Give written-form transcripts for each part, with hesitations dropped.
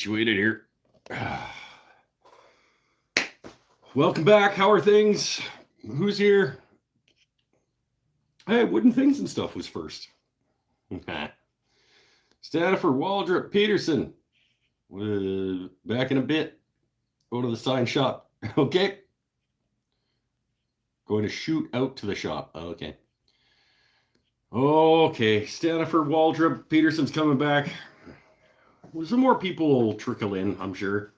Situated here. Welcome back. How are things? Who's here? Hey, Wooden Things and Stuff was first. Stanford Waldrop Peterson. Back in a bit. Go to the sign shop. Okay. Going to shoot out to the shop. Okay. Okay. Stanford Waldrop Peterson's coming back. Some more people will trickle in, I'm sure.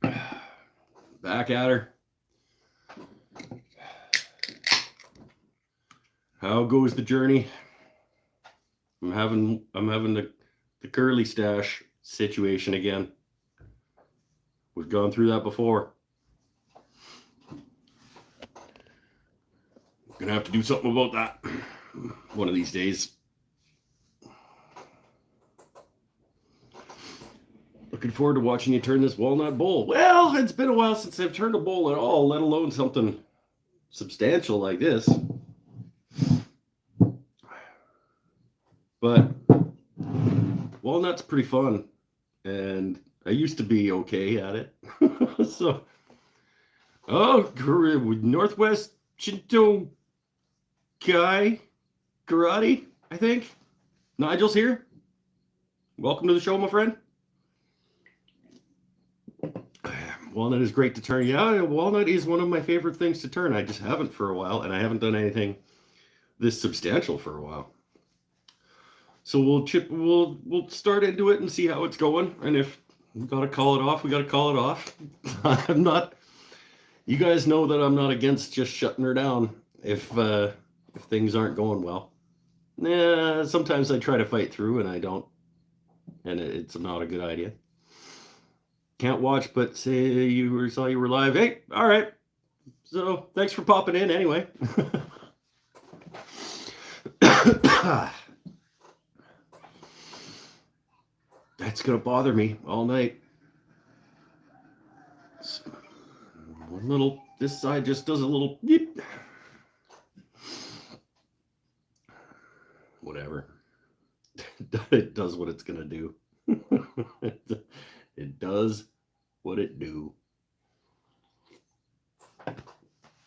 Back at her. How goes the journey? I'm having the curly stash situation again. We've gone through that before. Gonna have to do something about that one of these days. Looking forward to watching you turn this walnut bowl. Well, it's been a while since I've turned a bowl at all, let alone something substantial like this. But walnut's pretty fun, and I used to be okay at it. So, Northwest Shinto Kai Karate, I think. Nigel's here. Welcome to the show, my friend. Walnut is great to turn. Yeah, walnut is one of my favorite things to turn. I just haven't for a while, and I haven't done anything this substantial for a while. So we'll start into it and see how it's going. And if we gotta call it off, we gotta call it off. I'm not. You guys know that I'm not against just shutting her down if things aren't going well. Sometimes I try to fight through and I don't, and it's not a good idea. Can't watch, but say saw you were live. Hey, all right. So thanks for popping in anyway. That's gonna bother me all night. One little, this side just does a little beep. Whatever. It does what it's gonna do. It does what it do.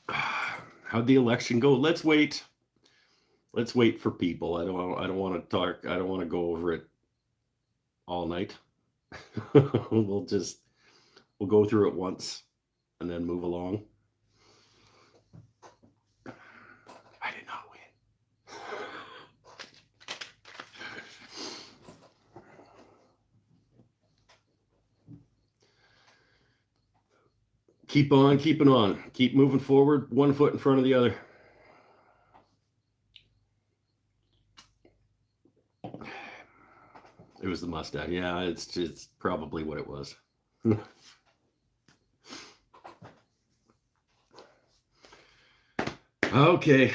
How'd the election go? Let's wait. Let's wait for people. I don't want to talk. I don't want to go over it all night. We'll go through it once and then move along. I did not win. Keep on keeping on. Keep moving forward, one foot in front of the other. It was the mustache. Yeah, it's probably what it was. Okay.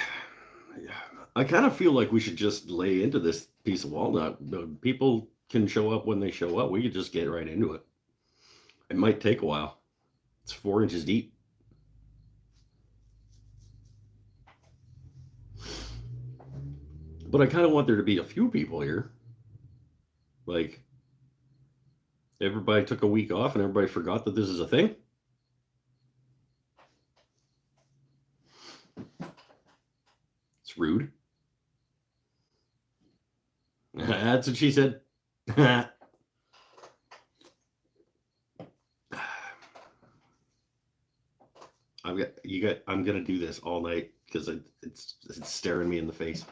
I kind of feel like we should just lay into this piece of walnut. People can show up when they show up. We could just get right into it. It might take a while. It's 4 inches deep. But I kind of want there to be a few people here. Like, everybody took a week off and everybody forgot that this is a thing. It's rude. That's what she said. I'm gonna do this all night because it's staring me in the face.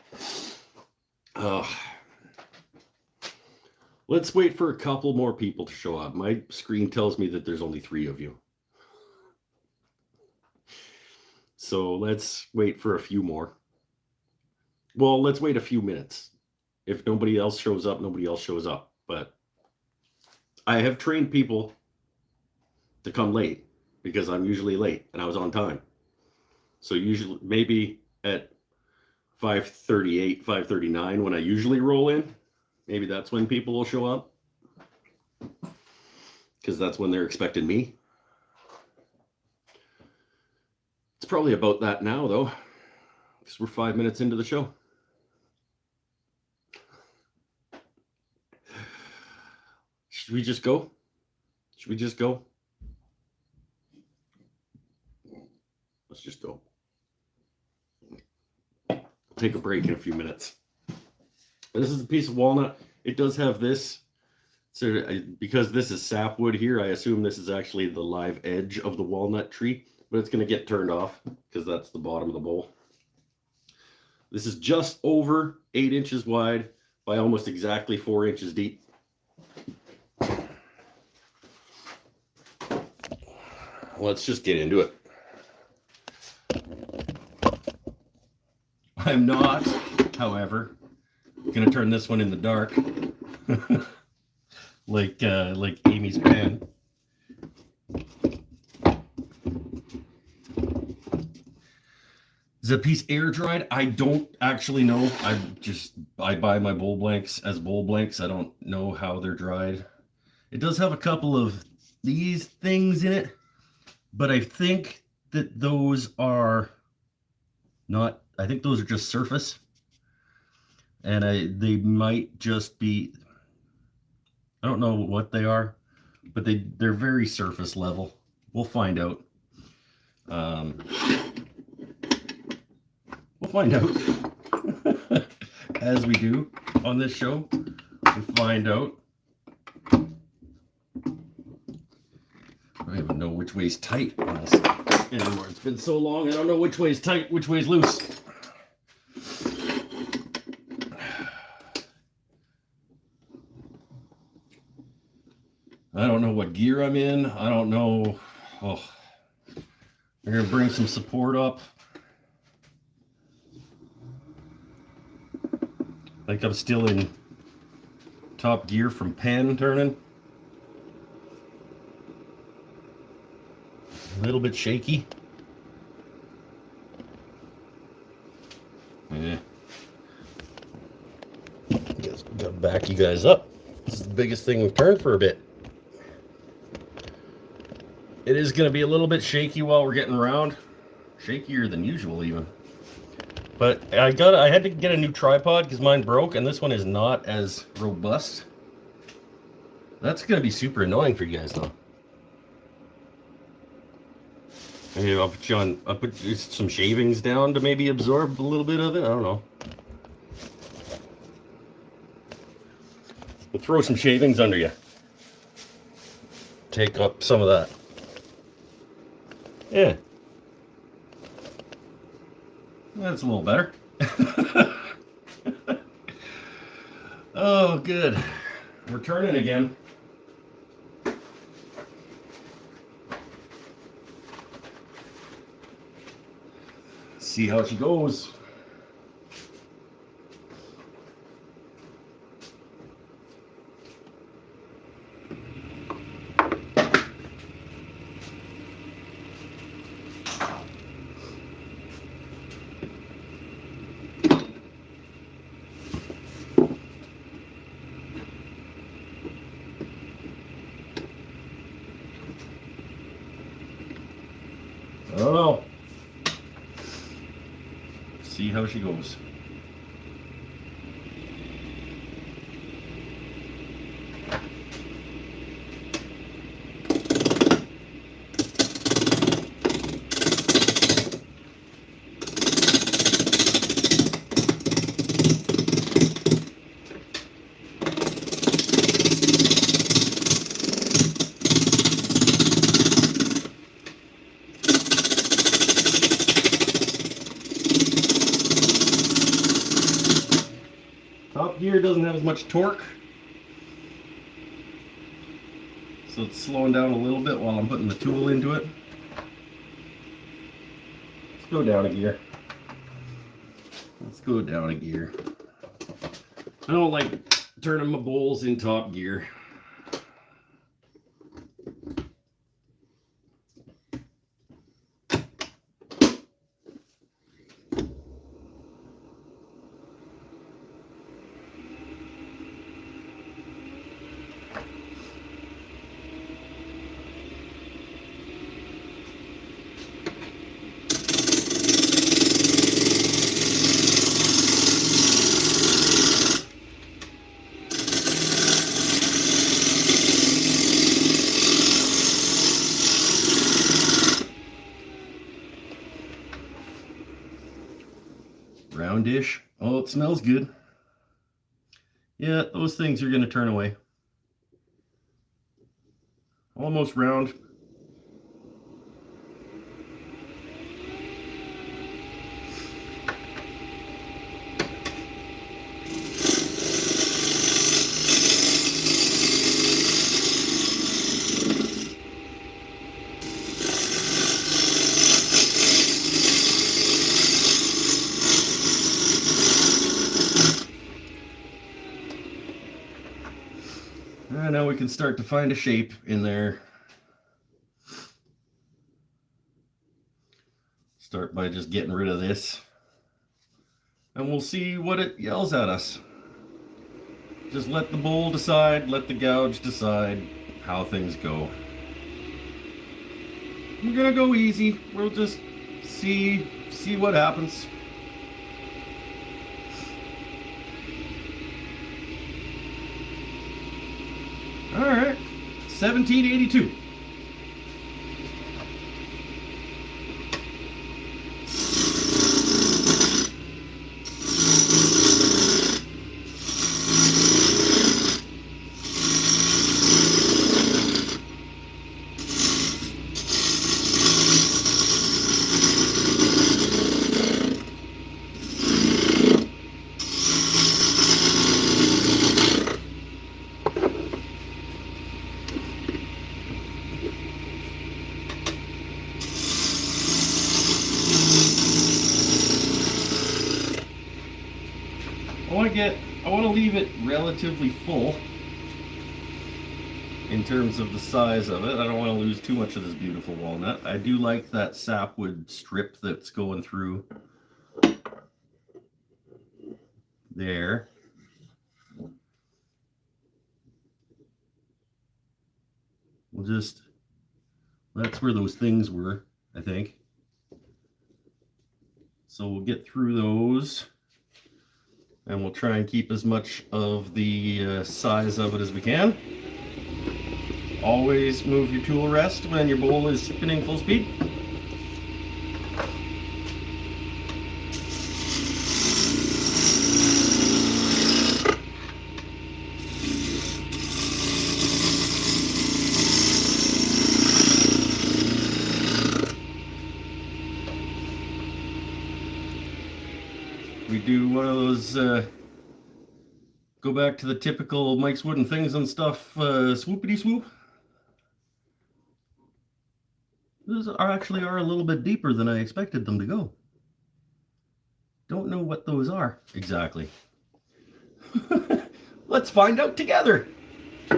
Let's wait for a couple more people to show up. My screen tells me that there's only 3 of you. So let's wait for a few more. Well, let's wait a few minutes. If nobody else shows up, nobody else shows up. But I have trained people to come late because I'm usually late and I was on time. So usually maybe at 5:38, 5:39 when I usually roll in, maybe that's when people will show up. Because that's when they're expecting me. It's probably about that now though. Because we're 5 minutes into the show. Should we just go? Should we just go? Let's just go. Take a break in a few minutes. This is a piece of walnut. It does have this. So because this is sapwood here, I assume this is actually the live edge of the walnut tree, but it's going to get turned off because that's the bottom of the bowl. This is just over 8 inches wide by almost exactly 4 inches deep. Let's just get into it. I'm not, however, going to turn this one in the dark like Amy's pen. Is the piece air dried? I don't actually know. I buy my bowl blanks as bowl blanks. I don't know how they're dried. It does have a couple of these things in it, but I think that those are not, I think those are just surface. And they might just be, I don't know what they are, but they're very surface level. We'll find out. We'll find out as we do on this show. We'll find out. I don't even know which way's tight on this anymore. It's been so long, I don't know which way's tight, which way's loose. I don't know what gear I'm in. I don't know. Oh, we're going to bring some support up. Like I'm still in top gear from pen turning. A little bit shaky. Yeah. Guess we gotta back you guys up. This is the biggest thing we've turned for a bit. It is going to be a little bit shaky while we're getting around. Shakier than usual even. But I had to get a new tripod because mine broke, and this one is not as robust. That's going to be super annoying for you guys though. Maybe I'll put some shavings down to maybe absorb a little bit of it. I don't know. We'll throw some shavings under you. Take up some of that. Yeah. That's a little better. Oh, good. We're turning again. See how she goes. I don't know. See how she goes. Top gear doesn't have as much torque, so it's slowing down a little bit while I'm putting the tool into it. Let's go down a gear. Let's go down a gear. I don't like turning my bowls in top gear. roundish. Oh, it smells good. Yeah, those things are going to turn away. Almost round. And now we can start to find a shape in there. Start by just getting rid of this. And we'll see what it yells at us. Just let the bowl decide, let the gouge decide how things go. We're gonna go easy. We'll just see what happens. All right, 1782. I want to leave it relatively full in terms of the size of it. I don't want to lose too much of this beautiful walnut. I do like that sapwood strip that's going through there. We'll just, that's where those things were, I think. So we'll get through those. And we'll try and keep as much of the size of it as we can. Always move your tool rest when your bowl is spinning full speed. We do one of those, go back to the typical Mike's Wooden Things and Stuff swoopity swoop. These actually are a little bit deeper than I expected them to go. Don't know what those are exactly. Let's find out together. Go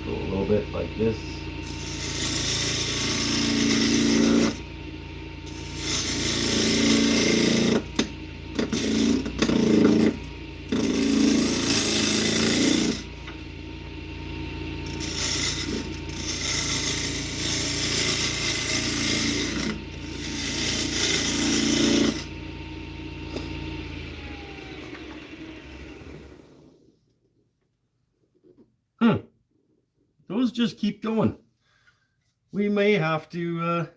a little bit like this. Those just keep going. We may have to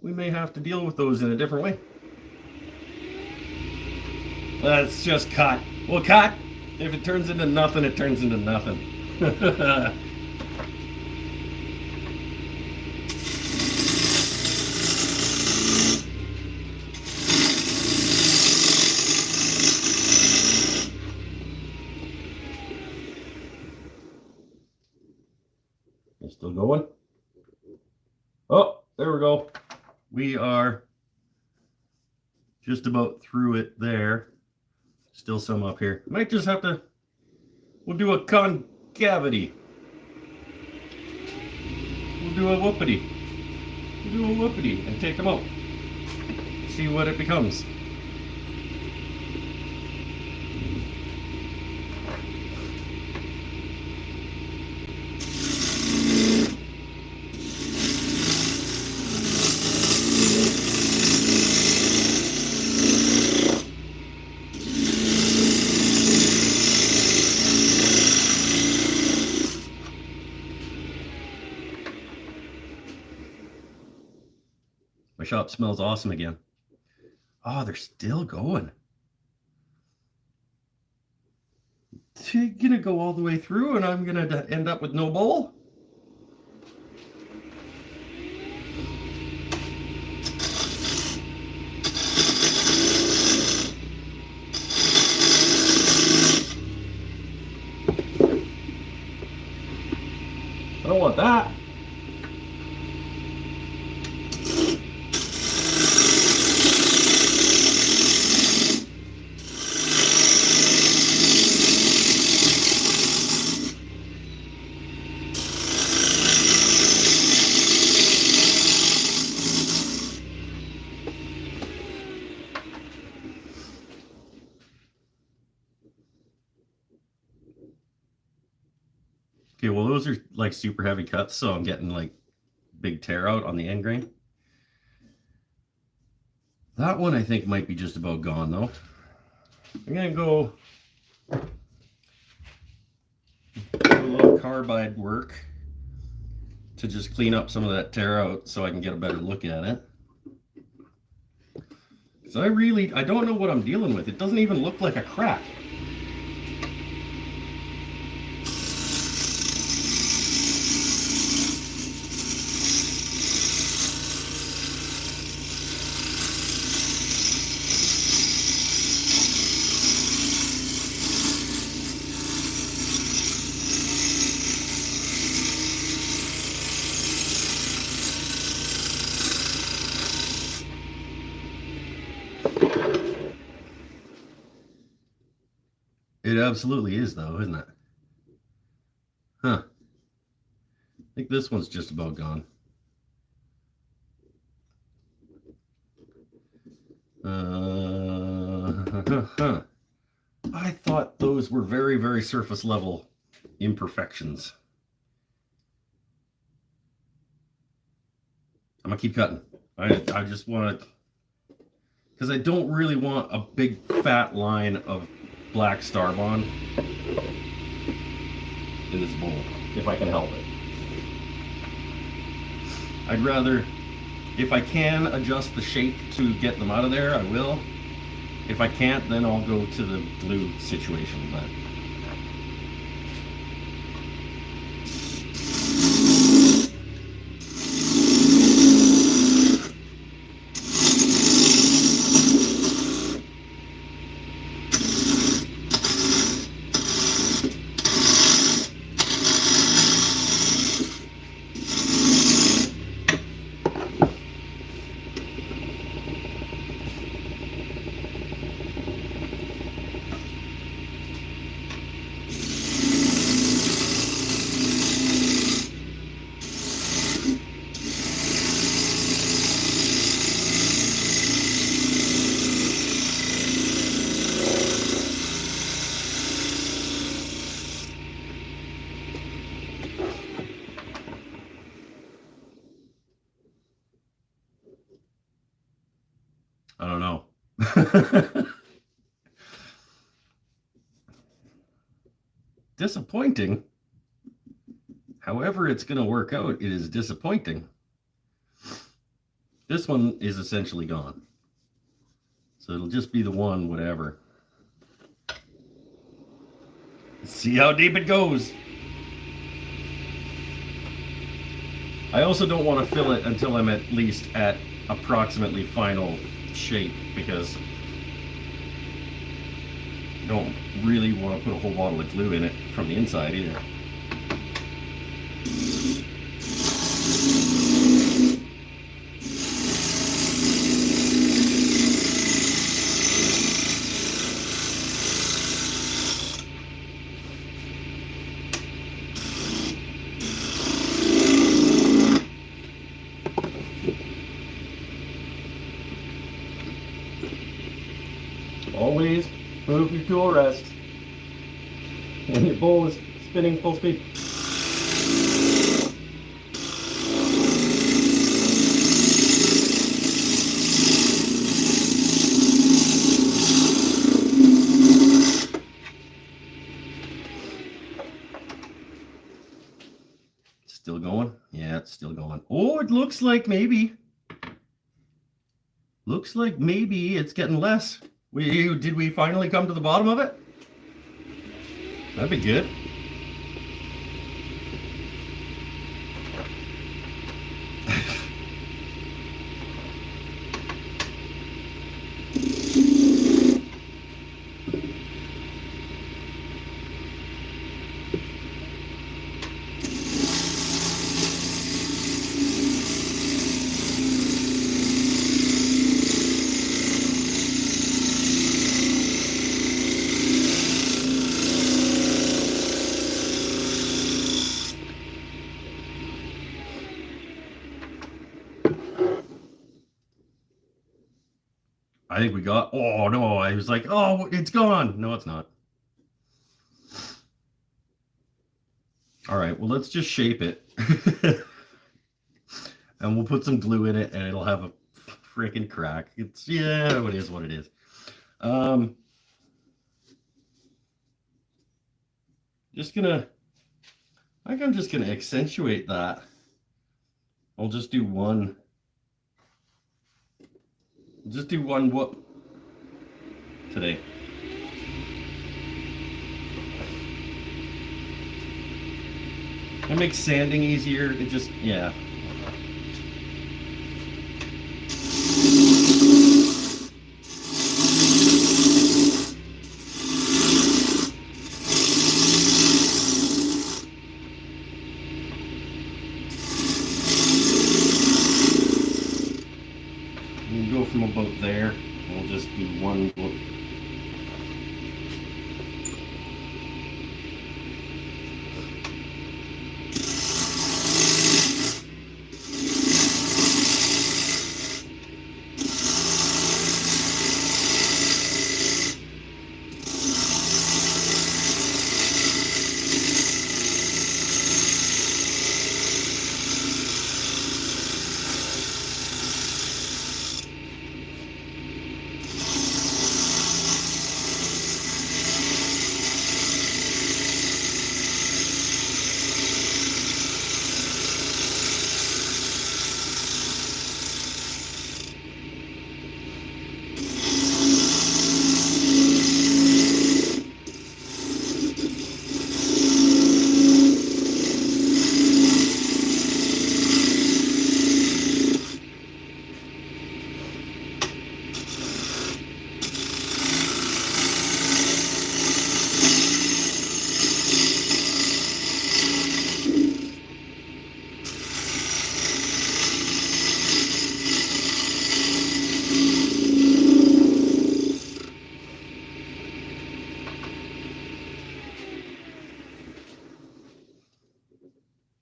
deal with those in a different way. Let's just cut. We'll cut. If it turns into nothing, it turns into nothing. Still going? Oh, there we go. We are just about through it there. Still some up here. Might just have to, we'll do a concavity. We'll do a whoopity. We'll do a whoopity and take them out. See what it becomes. My shop smells awesome again. Oh, they're still going. They're gonna go all the way through and I'm gonna end up with no bowl. I don't want that. Okay, well, those are like super heavy cuts, so I'm getting like big tear out on the end grain. That one I think might be just about gone though. I'm gonna go do a little carbide work to just clean up some of that tear out so I can get a better look at it. So I don't know what I'm dealing with. It doesn't even look like a crack. It absolutely is though, isn't it? Huh. I think this one's just about gone. I thought those were very, very surface level imperfections. I'm gonna keep cutting. I just want to, because I don't really want a big fat line of black Starbond in this bowl, if I can help it. I'd rather, if I can adjust the shape to get them out of there, I will. If I can't, then I'll go to the glue situation. But I don't know. Disappointing. However it's going to work out, it is disappointing. This one is essentially gone. So it'll just be the one, whatever. Let's see how deep it goes. I also don't want to fill it until I'm at least at approximately final shape, because I don't really want to put a whole bottle of glue in it from the inside either. Always move your tool rest when your bowl is spinning full speed. Still going? Yeah, it's still going. Oh, it looks like maybe. Looks like maybe it's getting less. Did we finally come to the bottom of it? That'd be good. I think we got, oh no, I was like, oh, it's gone. No, it's not. All right, well, let's just shape it. And we'll put some glue in it and it'll have a freaking crack. It's, yeah, it is what it is. I think I'm just gonna accentuate that. I'll just do one whoop today. It makes sanding easier. It just, yeah. We'll go from about there. We'll just do one whoop.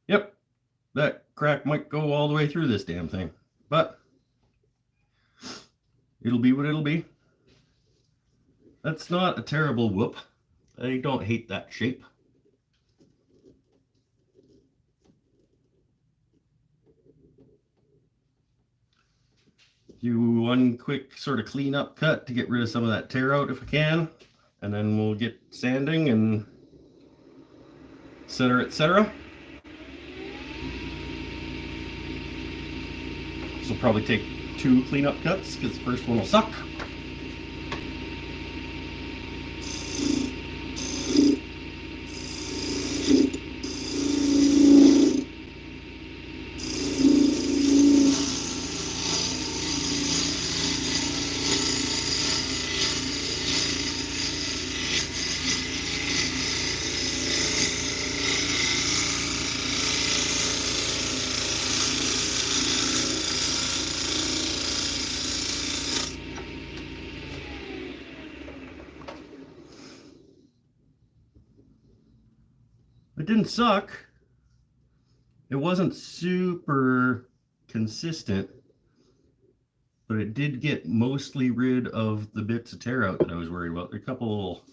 Yep, that crack might go all the way through this damn thing, but it'll be what it'll be. That's not a terrible whoop. I don't hate that shape. Do one quick sort of clean up cut to get rid of some of that tear out if I can, and then we'll get sanding and etc. etc. This will probably take 2 cleanup cuts because the first one will suck. It didn't suck. It wasn't super consistent, but it did get mostly rid of the bits of tear out that I was worried about. There are a couple little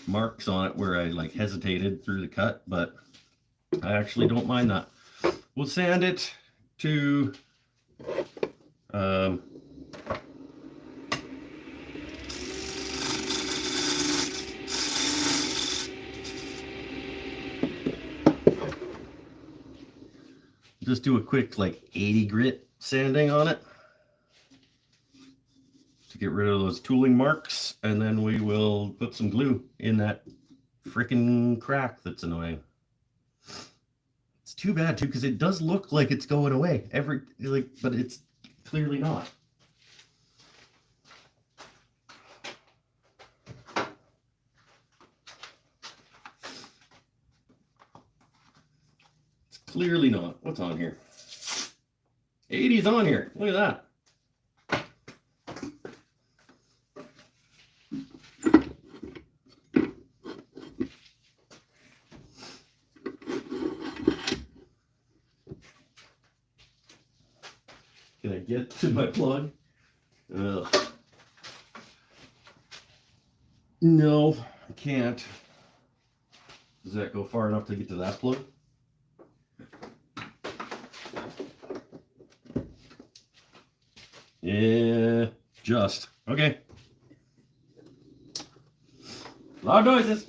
marks on it where I like hesitated through the cut, but I actually don't mind that. We'll sand it to just do a quick like 80 grit sanding on it. to get rid of those tooling marks, and then we will put some glue in that freaking crack that's annoying. It's too bad too, because it does look like it's going away but it's clearly not. It's clearly not. What's on here? 80's on here. Look at that. Can I get to my plug? Ugh. No, I can't. Does that go far enough to get to that plug? Yeah, just. Okay. Loud noises.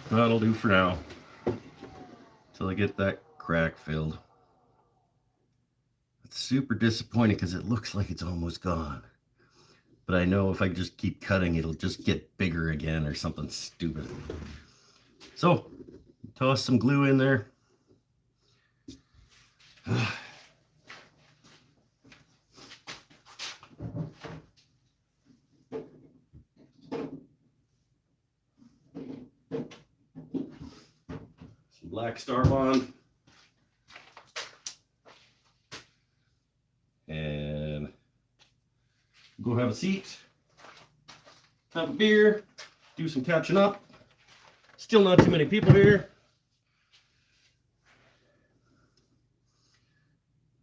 That'll do for now. Till I get that crack filled. It's super disappointing because it looks like it's almost gone. But I know if I just keep cutting, it'll just get bigger again or something stupid. So, toss some glue in there. Some black Star Bond. And go have a seat, have a beer, do some catching up. Still not too many people here.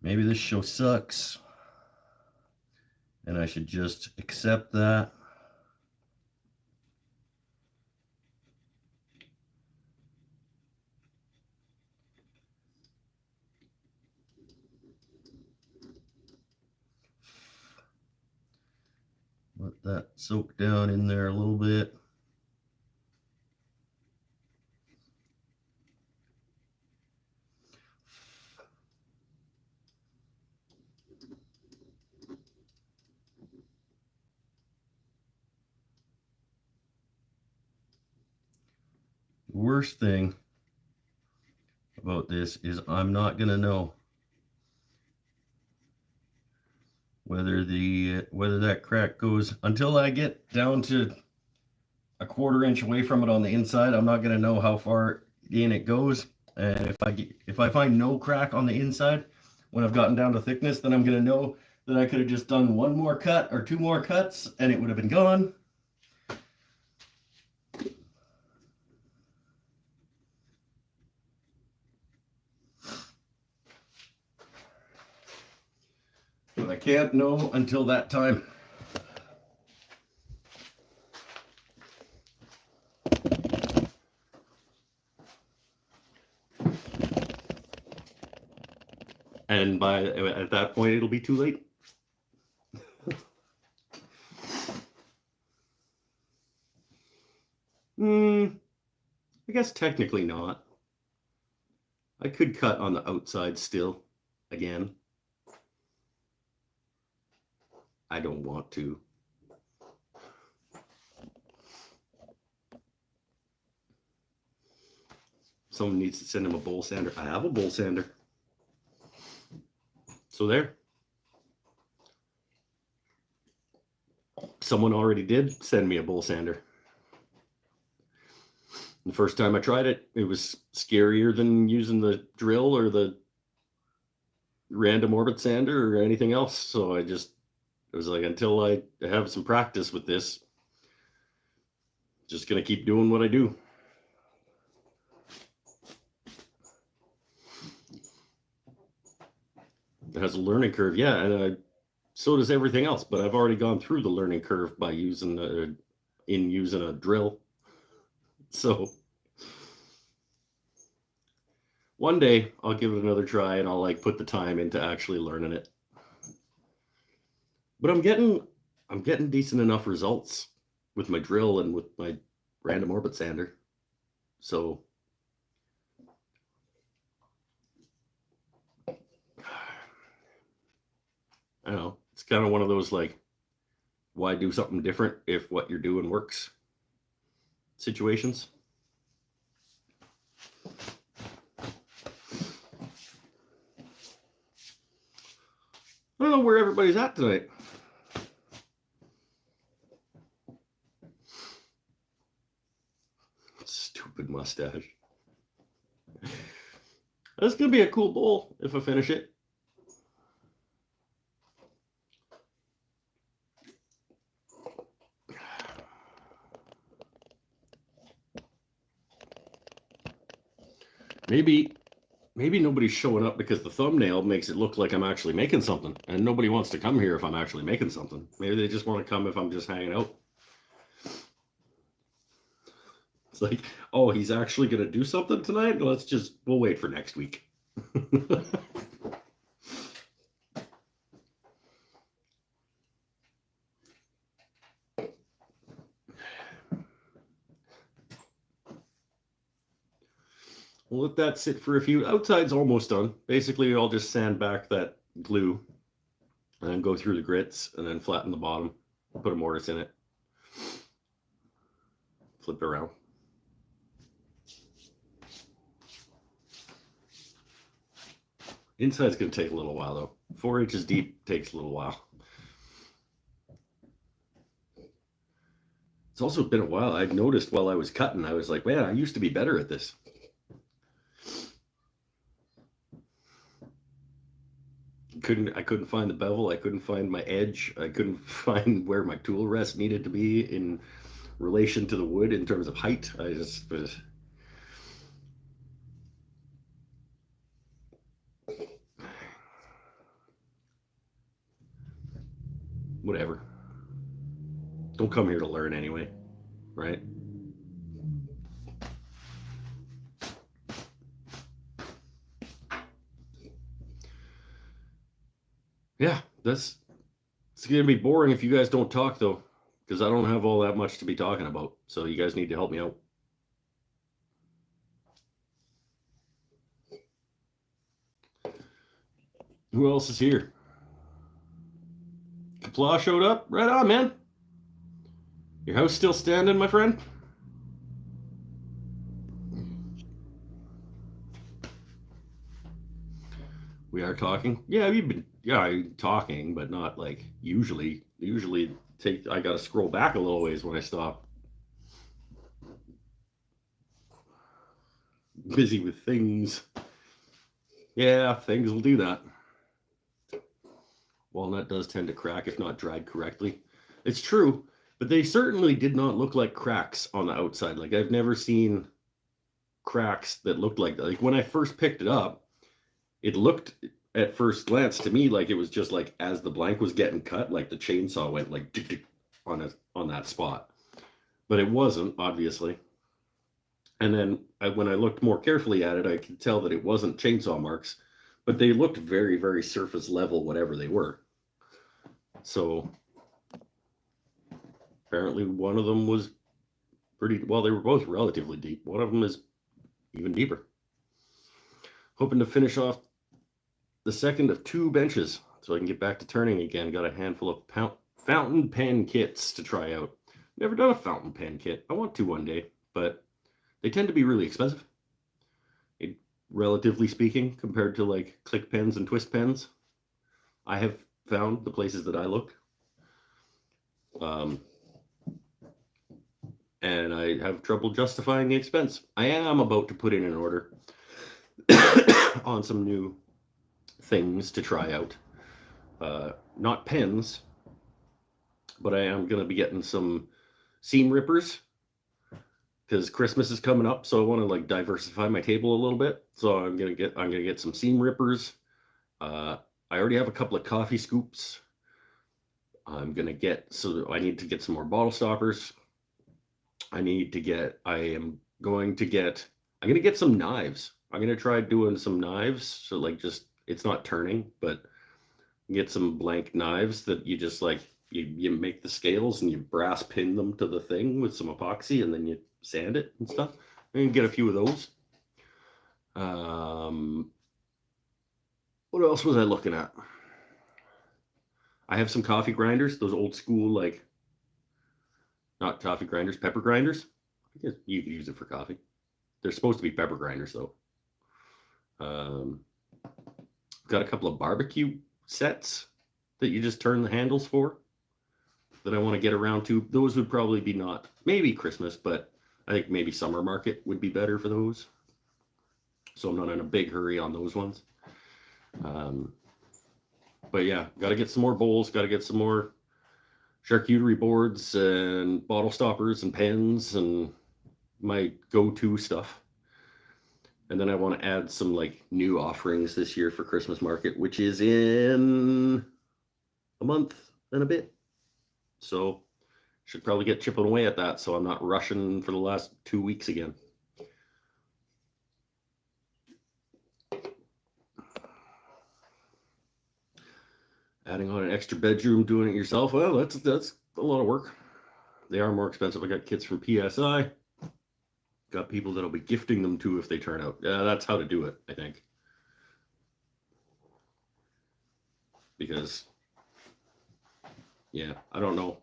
Maybe this show sucks and I should just accept that. Let that soak down in there a little bit. worst thing about this is I'm not going to know whether that crack goes until I get down to a 1/4 inch away from it on the inside. I'm not going to know how far in it goes. And if I find no crack on the inside when I've gotten down to thickness, then I'm going to know that I could have just done 1 more cut or 2 more cuts and it would have been gone. But I can't know until that time. And at that point, it'll be too late. I guess technically not. I could cut on the outside still, again. I don't want to. Someone needs to send him a bowl sander. I have a bowl sander. So there. Someone already did send me a bowl sander. The first time I tried it, it was scarier than using the drill or the random orbit sander or anything else. So it was like, until I have some practice with this, just going to keep doing what I do. It has a learning curve, yeah, and so does everything else. But I've already gone through the learning curve by using a drill. So one day I'll give it another try and I'll put the time into actually learning it. But I'm getting decent enough results with my drill and with my random orbit sander. So I don't know. It's kind of one of those why do something different if what you're doing works situations. I don't know where everybody's at tonight. Stupid mustache. That's going to be a cool bowl if I finish it. Maybe nobody's showing up because the thumbnail makes it look like I'm actually making something, and nobody wants to come here if I'm actually making something. Maybe they just want to come if I'm just hanging out. It's like, oh, he's actually going to do something tonight? We'll wait for next week. We'll let that sit for a few. Outside's almost done. Basically, I'll just sand back that glue and then go through the grits and then flatten the bottom, put a mortise in it, flip it around. Inside's going to take a little while, though. 4 inches deep takes a little while. It's also been a while. I've noticed while I was cutting, I was like, man, I used to be better at this. I couldn't find the bevel. I couldn't find my edge. I couldn't find where my tool rest needed to be in relation to the wood in terms of height. I just was... Whatever. Don't come here to learn anyway, right? Yeah, it's going to be boring if you guys don't talk, though, because I don't have all that much to be talking about. So you guys need to help me out. Who else is here? Kapla showed up? Right on, man. Your house still standing, my friend? We are talking. Yeah, we've been talking, but not like usually. Usually I gotta scroll back a little ways when I stop. Busy with things. Yeah, things will do that. Walnut does tend to crack if not dried correctly. It's true, but they certainly did not look like cracks on the outside. Like I've never seen cracks that looked like that. Like when I first picked it up, it looked at first glance to me like it was just like as the blank was getting cut, like the chainsaw went like on that spot. But it wasn't, obviously. And then when I looked more carefully at it, I could tell that it wasn't chainsaw marks, but they looked very, very surface level, whatever they were. So apparently one of them was pretty, well, they were both relatively deep. One of them is even deeper. Hoping to finish off the second of 2 benches so I can get back to turning again. Got a handful of fountain pen kits to try out. Never done a fountain pen kit. I want to one day, but they tend to be really expensive, relatively speaking, compared to like click pens and twist pens. I have found the places that I look. And I have trouble justifying the expense. I am about to put in an order on some new things to try out. Not pens, but I am going to be getting some seam rippers because Christmas is coming up, so I want to like diversify my table a little bit. So I'm gonna get some seam rippers. I already have a couple of coffee scoops. I need to get some more bottle stoppers. I'm going to get some knives. I'm going to try doing some knives. So like just, it's not turning, but get some blank knives that you just like, you make the scales and you brass pin them to the thing with some epoxy and then you sand it and stuff. I'm going to get a few of those. What else was I looking at? I have some coffee grinders, those old school, like, not coffee grinders, pepper grinders. I guess you could use it for coffee. They're supposed to be pepper grinders, though. Got a couple of barbecue sets that you just turn the handles for that I want to get around to. Those would probably be not, maybe Christmas, but I think maybe summer market would be better for those. So I'm not in a big hurry on those ones. But yeah, got to get some more bowls, got to get some more charcuterie boards and bottle stoppers and pens and my go-to stuff. And then I want to add some like new offerings this year for Christmas market, which is in a month and a bit. So should probably get chipping away at that so I'm not rushing for the last 2 weeks again. Adding on an extra bedroom, doing it yourself, well, that's a lot of work. They are more expensive. I got kits from PSI. Got people that'll be gifting them to if they turn out. Yeah, that's how to do it, I think. Because, yeah, I don't know.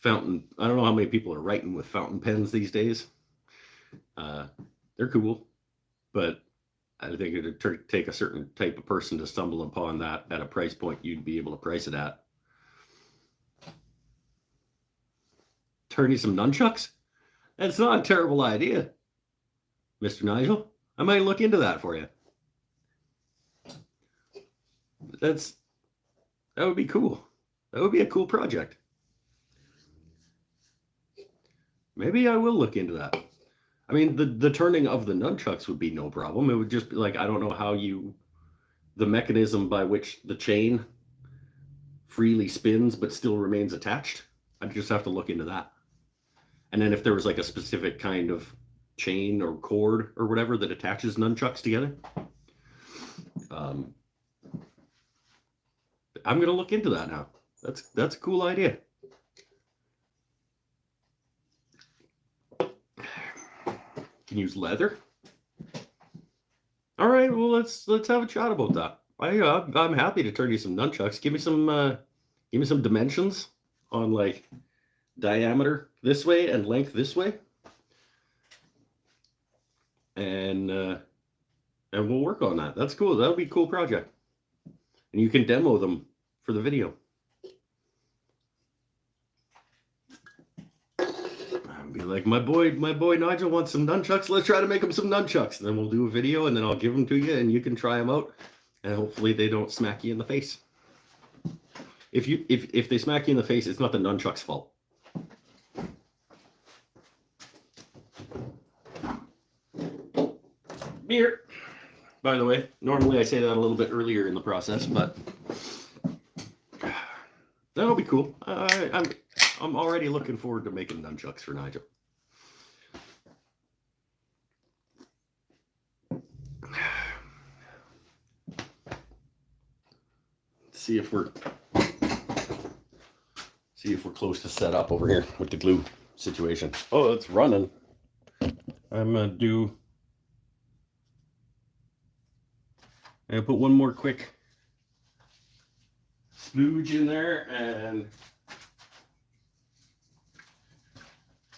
I don't know how many people are writing with fountain pens these days. They're cool, but I think it would take a certain type of person to stumble upon that at a price point you'd be able to price it at. Turn you some nunchucks? That's not a terrible idea, Mr. Nigel. I might look into that for you. That would be cool. That would be a cool project. Maybe I will look into that. I mean, the turning of the nunchucks would be no problem. It would just be like, I don't know how the mechanism by which the chain freely spins but still remains attached. I'd just have to look into that. And then if there was like a specific kind of chain or cord or whatever that attaches nunchucks together, I'm going to look into that now. That's a cool idea. Can use leather. All right, well let's have a chat about that. I'm happy to turn you some nunchucks. Give me some dimensions on like diameter this way and length this way, and and we'll work on that. That's cool. That'll be a cool project. And you can demo them for the video. I'll be like, my boy Nigel wants some nunchucks. Let's try to make him some nunchucks. And then we'll do a video, and then I'll give them to you, and you can try them out. And hopefully they don't smack you in the face. If they smack you in the face, it's not the nunchuck's fault. Beer. By the way, normally I say that a little bit earlier in the process, but that'll be cool. I'm already looking forward to making nunchucks for Nigel. See if we're close to set up over here with the glue situation. Oh, it's running. I'm gonna do. I put one more quick splooge in there and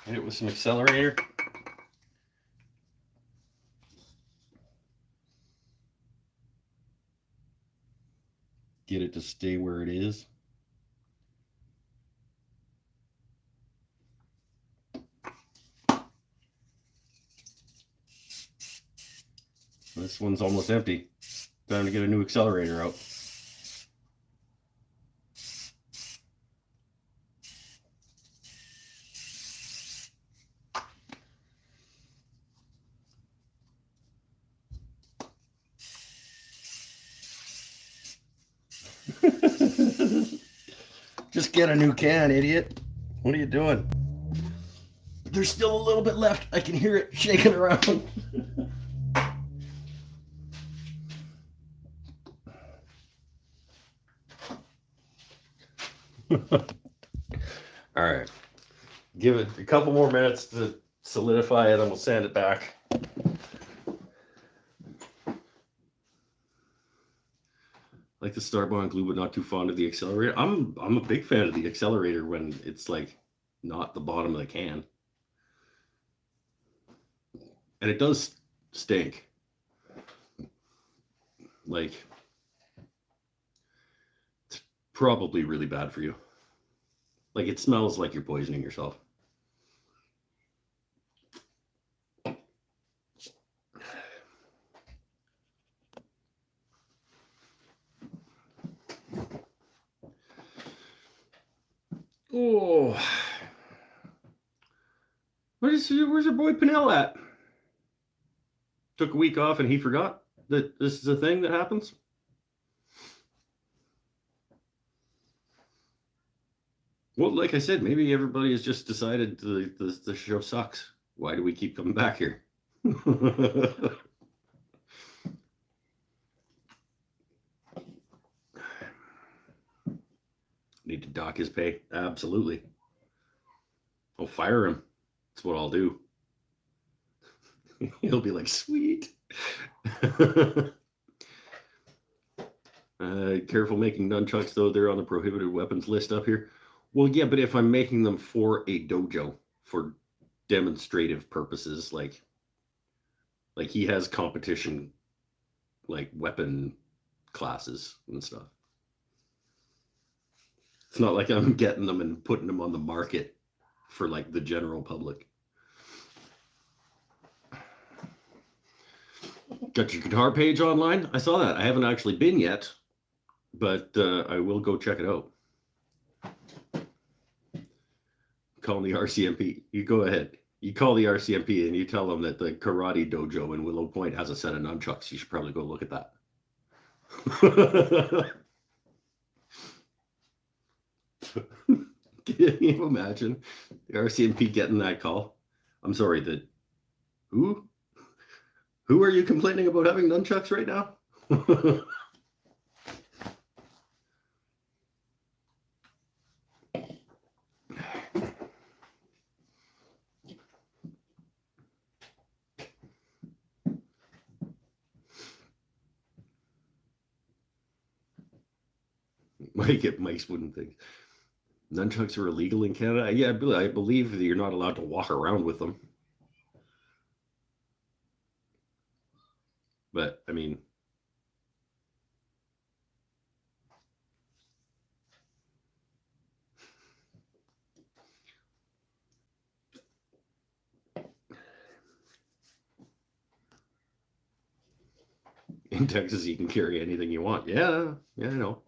hit it with some accelerator. Get it to stay where it is. This one's almost empty. Time to get a new accelerator out. Just get a new can, idiot. What are you doing? There's still a little bit left. I can hear it shaking around. All right. Give it a couple more minutes to solidify it, and we'll sand it back. Like the Starbond glue, but not too fond of the accelerator. I'm a big fan of the accelerator when it's like not the bottom of the can. And it does stink. Like, it's probably really bad for you. Like, it smells like you're poisoning yourself. Oh, where's your boy Pinnell at? Took a week off and he forgot that this is a thing that happens. Well, like I said, maybe everybody has just decided the show sucks. Why do we keep coming back here? Need to dock his pay. Absolutely. I'll fire him. That's what I'll do. He'll be like, sweet. Careful making nunchucks, though. They're on the prohibited weapons list up here. Well, yeah, but if I'm making them for a dojo, for demonstrative purposes, like he has competition, like weapon classes and stuff. It's not like I'm getting them and putting them on the market for like the general public. Got your guitar page online? I saw that. I haven't actually been yet, but I will go check it out. Call the RCMP. You go ahead. You call the RCMP and you tell them that the karate dojo in Willow Point has a set of nunchucks. You should probably go look at that. Can you imagine the RCMP getting that call? I'm sorry, who are you complaining about having nunchucks right now? Mike's wooden things. Nunchucks are illegal in Canada. Yeah, I believe that you're not allowed to walk around with them. But I mean, in Texas, you can carry anything you want. Yeah, I know.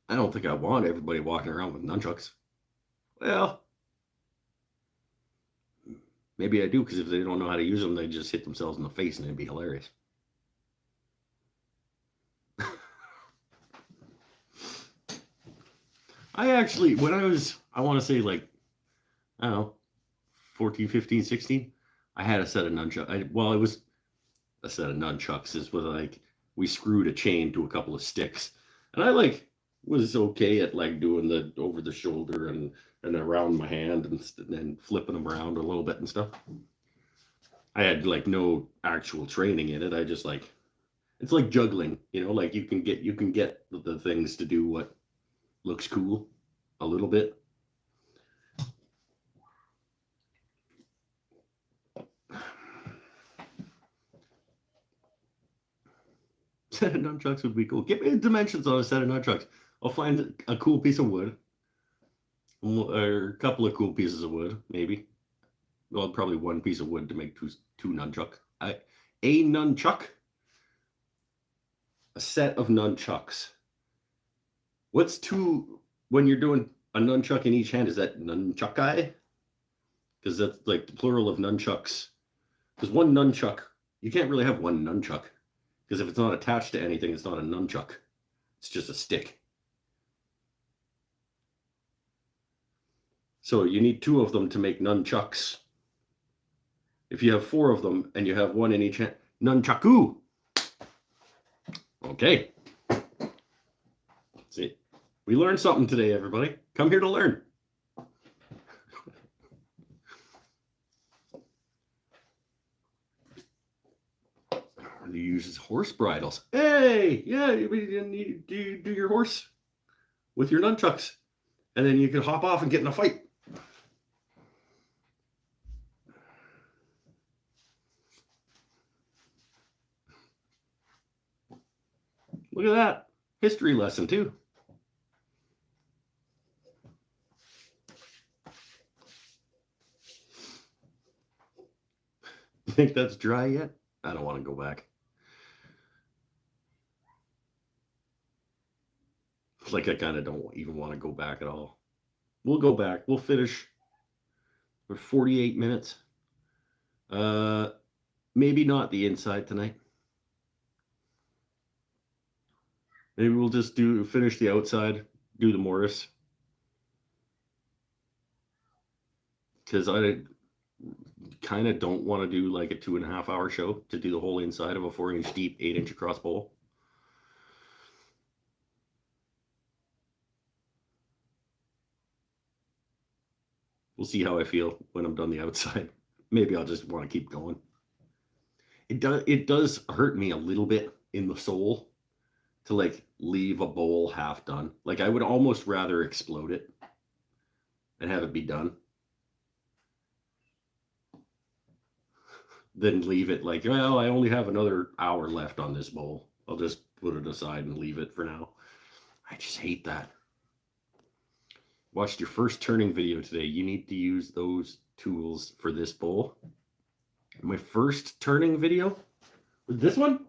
I don't think I want everybody walking around with nunchucks. Well, maybe I do, because if they don't know how to use them, they just hit themselves in the face and it'd be hilarious. I actually, when I want to say like, I don't know, 14, 15, 16, I had a set of nunchucks. Well, it was a set of nunchucks. Is with like, we screwed a chain to a couple of sticks. And I like was okay at like doing the over the shoulder and around my hand and then flipping them around a little bit and stuff. I had like no actual training in it. I just like, it's like juggling, like you can get the things to do what looks cool a little bit. Set of nunchucks would be cool. Give me dimensions on a set of nunchucks. I'll find a cool piece of wood, or a couple of cool pieces of wood, maybe. Well, probably one piece of wood to make two nunchuck. A nunchuck. A set of nunchucks. What's two when you're doing a nunchuck in each hand? Is that nunchuckai? Because that's like the plural of nunchucks. Because one nunchuck, you can't really have one nunchuck. Because if it's not attached to anything, it's not a nunchuck. It's just a stick. So you need two of them to make nunchucks. If you have four of them and you have one in each hand, nunchaku. Okay. See, we learned something today, everybody. Come here to learn. He uses horse bridles. Hey, yeah, you do your horse with your nunchucks, and then you can hop off and get in a fight. Look at that. History lesson, too. You think that's dry yet? I don't want to go back. Like, I kind of don't even want to go back at all. We'll go back. We'll finish for 48 minutes. Maybe not the inside tonight. Maybe we'll just finish the outside, do the Morris. Because I kind of don't want to do like a 2.5 hour show to do the whole inside of a 4-inch deep, 8-inch across bowl. We'll see how I feel when I'm done the outside. Maybe I'll just want to keep going. It does hurt me a little bit in the soul to like leave a bowl half done. Like, I would almost rather explode it and have it be done than leave it like, well, I only have another hour left on this bowl. I'll just put it aside and leave it for now. I just hate that. Watched your first turning video today. You need to use those tools for this bowl. My first turning video? This one?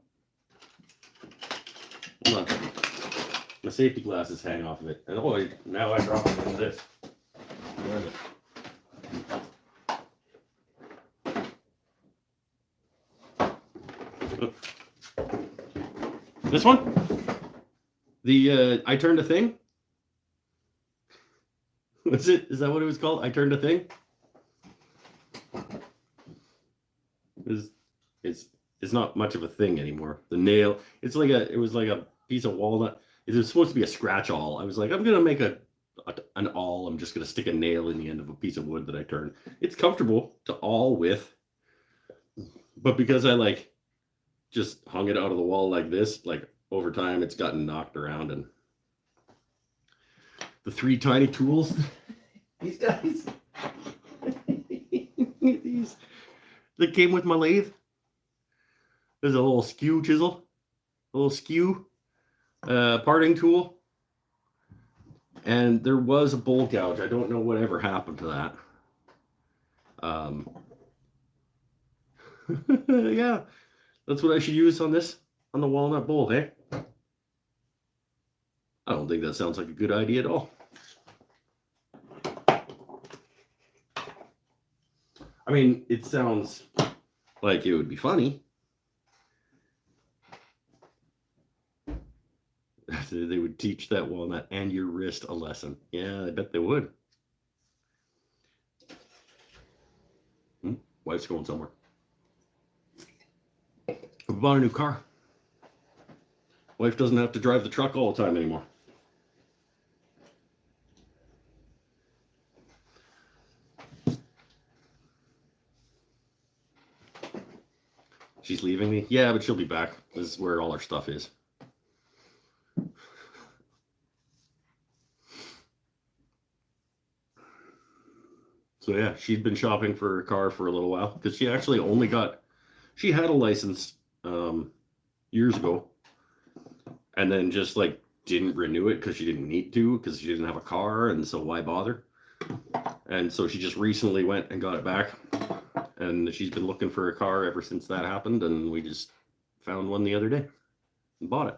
Hold on. My safety glasses hang off of it. And oh, now I dropped it into this. Where is it? This one? The I turned a thing? What's it? Is that what it was called? I turned a thing? It's not much of a thing anymore. The nail, it was like a piece of walnut. It was supposed to be a scratch awl. I was like, I'm gonna make an awl. I'm just gonna stick a nail in the end of a piece of wood that I turned. It's comfortable to awl with, but because I like just hung it out of the wall like this, like over time it's gotten knocked around and The 3 tiny tools. These guys. These that came with my lathe. There's a little skew chisel, a little skew parting tool, and there was a bowl gouge. I don't know whatever happened to that. Yeah, that's what I should use on this, on the walnut bowl, hey? I don't think that sounds like a good idea at all. I mean, it sounds like it would be funny. They would teach that walnut and your wrist a lesson. Yeah, I bet they would. Wife's going somewhere. We bought a new car. Wife doesn't have to drive the truck all the time anymore. She's leaving me? Yeah, but she'll be back. This is where all our stuff is. So yeah, she'd been shopping for a car for a little while because she actually only she had a license years ago and then just like didn't renew it because she didn't need to because she didn't have a car, and so why bother? And so she just recently went and got it back, and she's been looking for a car ever since that happened, and we just found one the other day and bought it.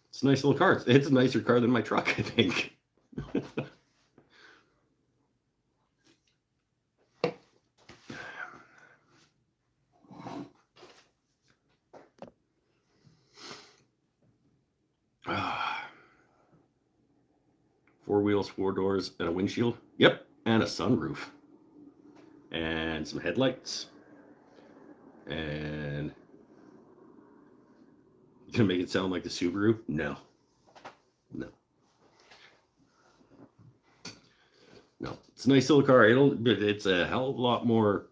It's a nice little car. It's a nicer car than my truck, I think. Four wheels, 4 doors, and a windshield. Yep, and a sunroof. And some headlights. And you gonna make it sound like the Subaru? No. No. No. It's a nice little car. It's a hell of a lot more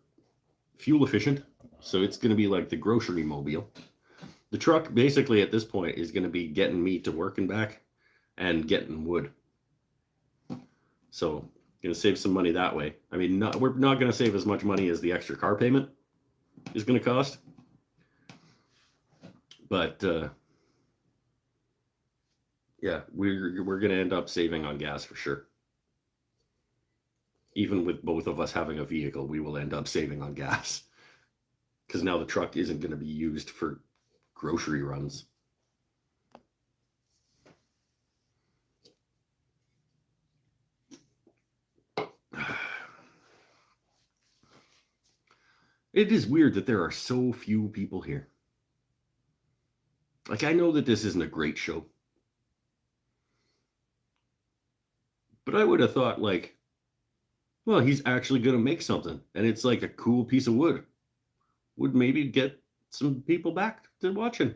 fuel efficient. So it's gonna be like the grocery mobile. The truck basically at this point is gonna be getting me to work and back and getting wood. So gonna save some money that way. I mean, we're not gonna save as much money as the extra car payment is gonna cost. But yeah, we're gonna end up saving on gas for sure. Even with both of us having a vehicle, we will end up saving on gas because now the truck isn't going to be used for grocery runs. It is weird that there are so few people here. Like, I know that this isn't a great show, but I would have thought, like, well, he's actually going to make something, and it's like a cool piece of wood. Would maybe get some people back to watching.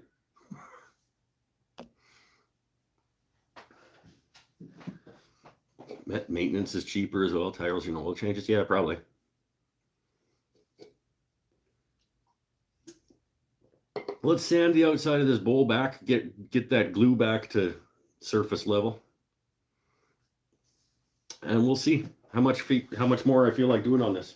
Maintenance is cheaper as well. Tires and oil changes. Yeah, probably. Let's sand the outside of this bowl back. Get that glue back to surface level. And we'll see how much more I feel like doing on this.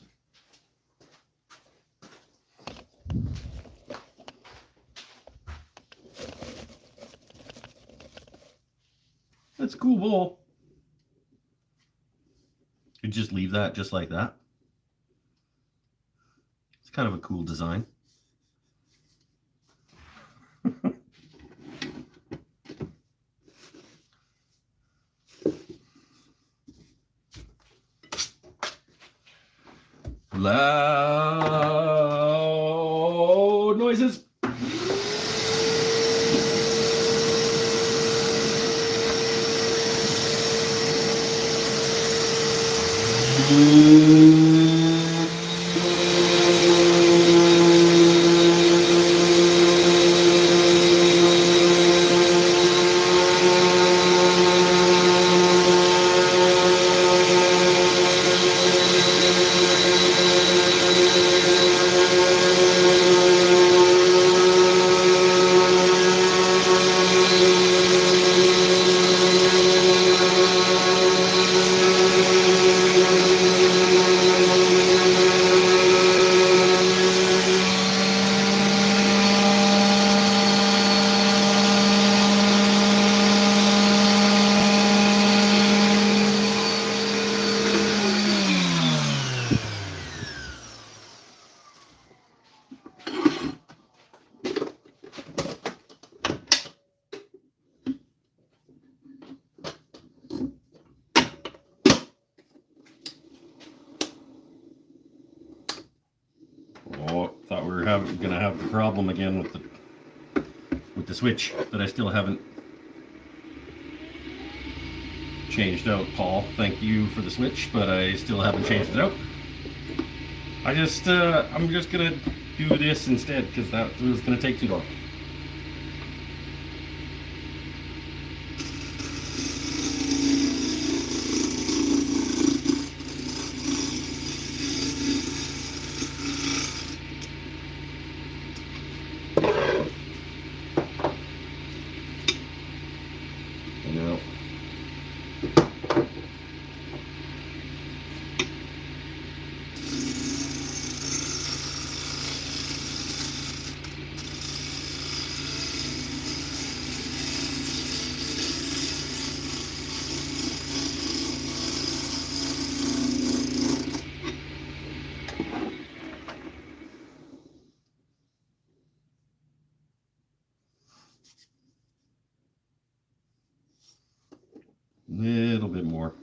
That's a cool bowl. You just leave that just like that. It's kind of a cool design. Loud noises. gonna have the problem again with the switch that I still haven't changed out. Paul, thank you for the switch, but I still haven't changed it out. I'm just gonna do this instead because that was gonna take too long. A little bit more.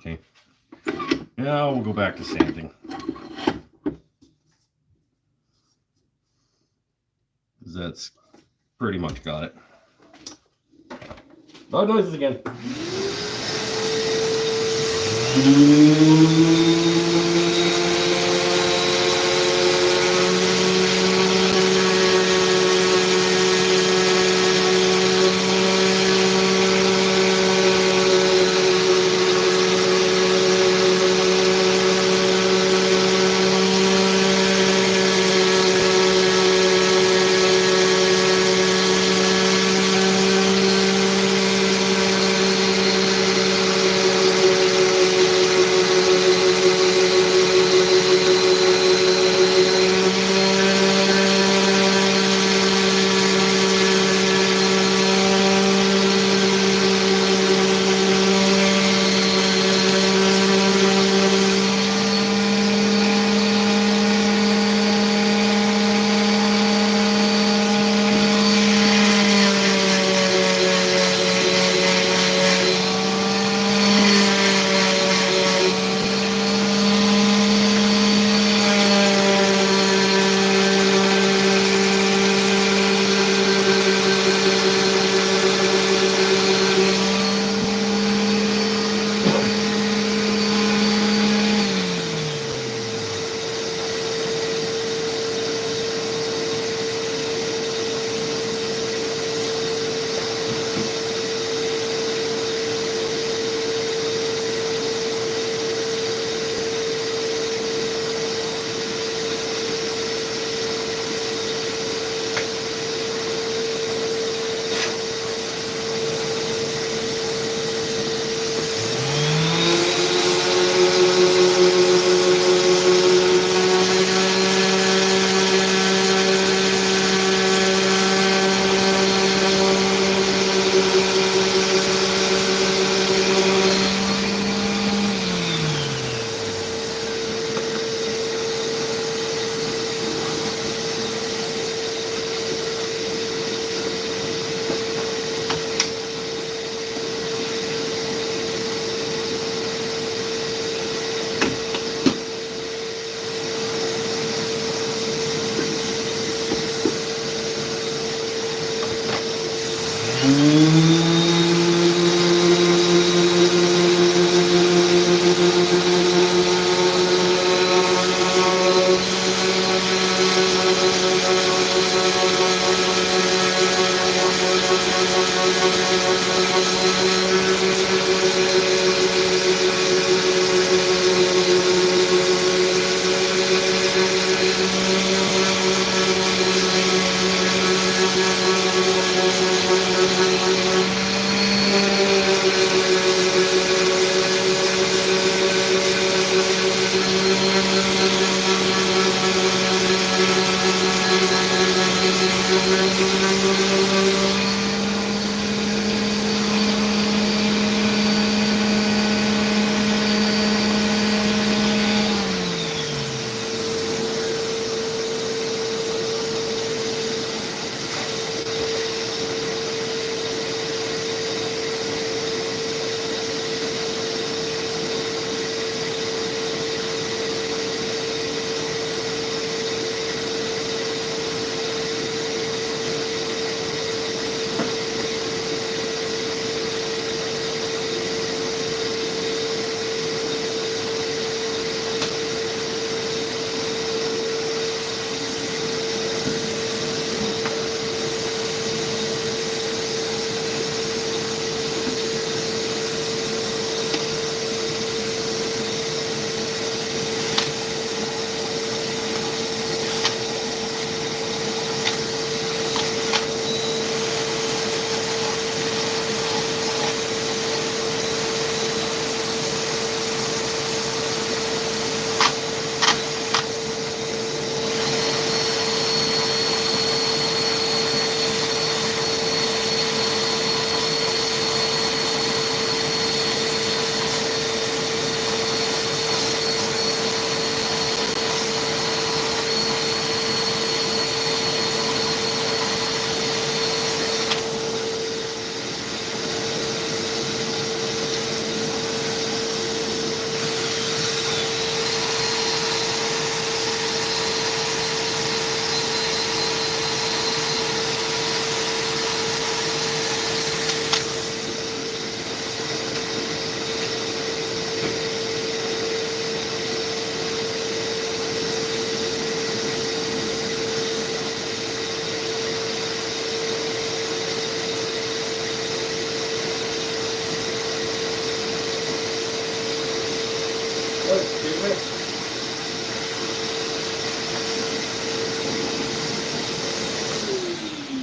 Okay. Now we'll go back to sanding. That's pretty much got it. Loud noises again.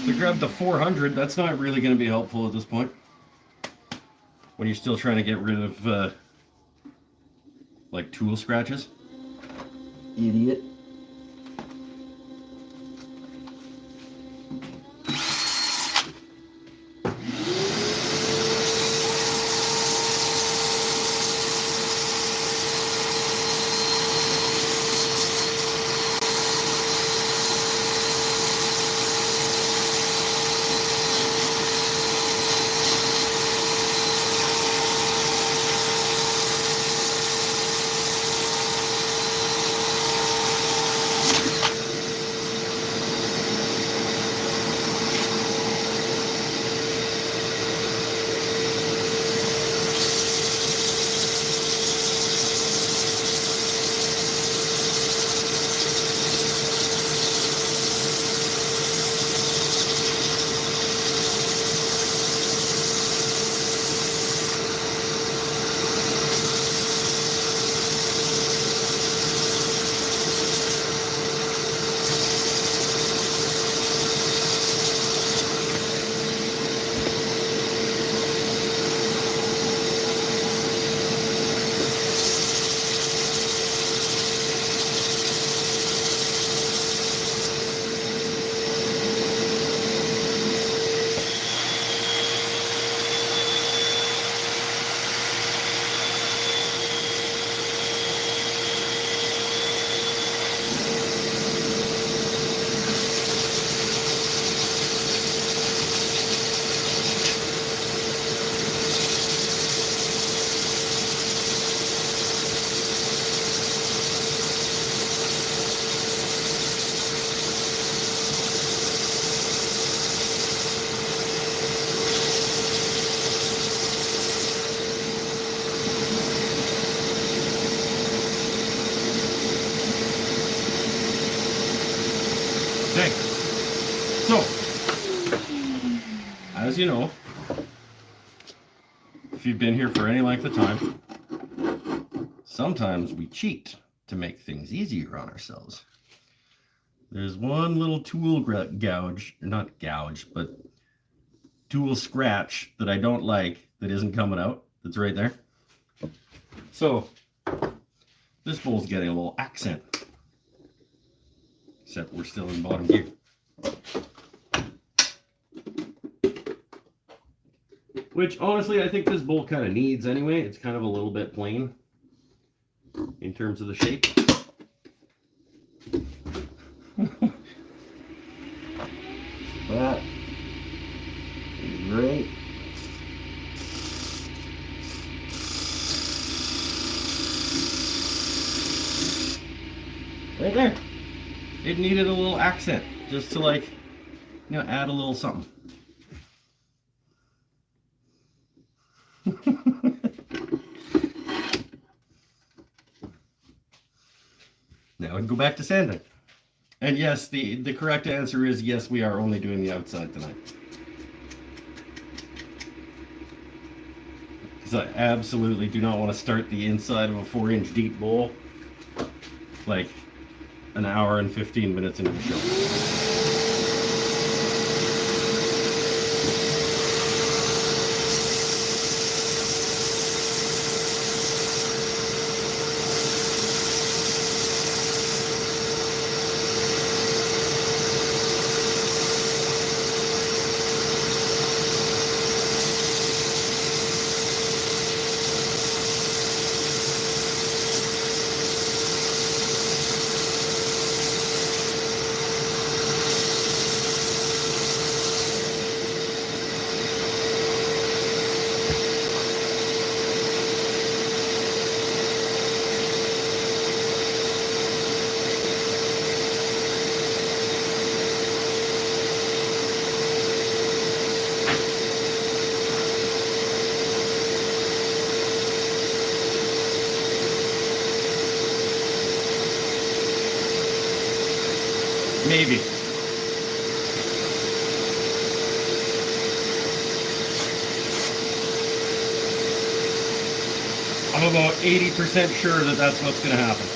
To grab the 400, that's not really going to be helpful at this point. When you're still trying to get rid of, like, tool scratches. Idiot. Okay, so, as you know, if you've been here for any length of time, sometimes we cheat to make things easier on ourselves. There's one little tool gouge, not gouge, but tool scratch that I don't like that isn't coming out, that's right there. So, this bowl's getting a little accent. Except we're still in bottom gear. Which honestly, I think this bowl kind of needs anyway. It's kind of a little bit plain in terms of the shape. That is great. Right there. It needed a little accent just to, like, add a little something. Now I can go back to sanding. And yes, the correct answer is yes, we are only doing the outside tonight. Because I absolutely do not want to start the inside of a 4-inch deep bowl like an hour and 15 minutes into the show. Maybe. I'm about 80% sure that that's what's going to happen.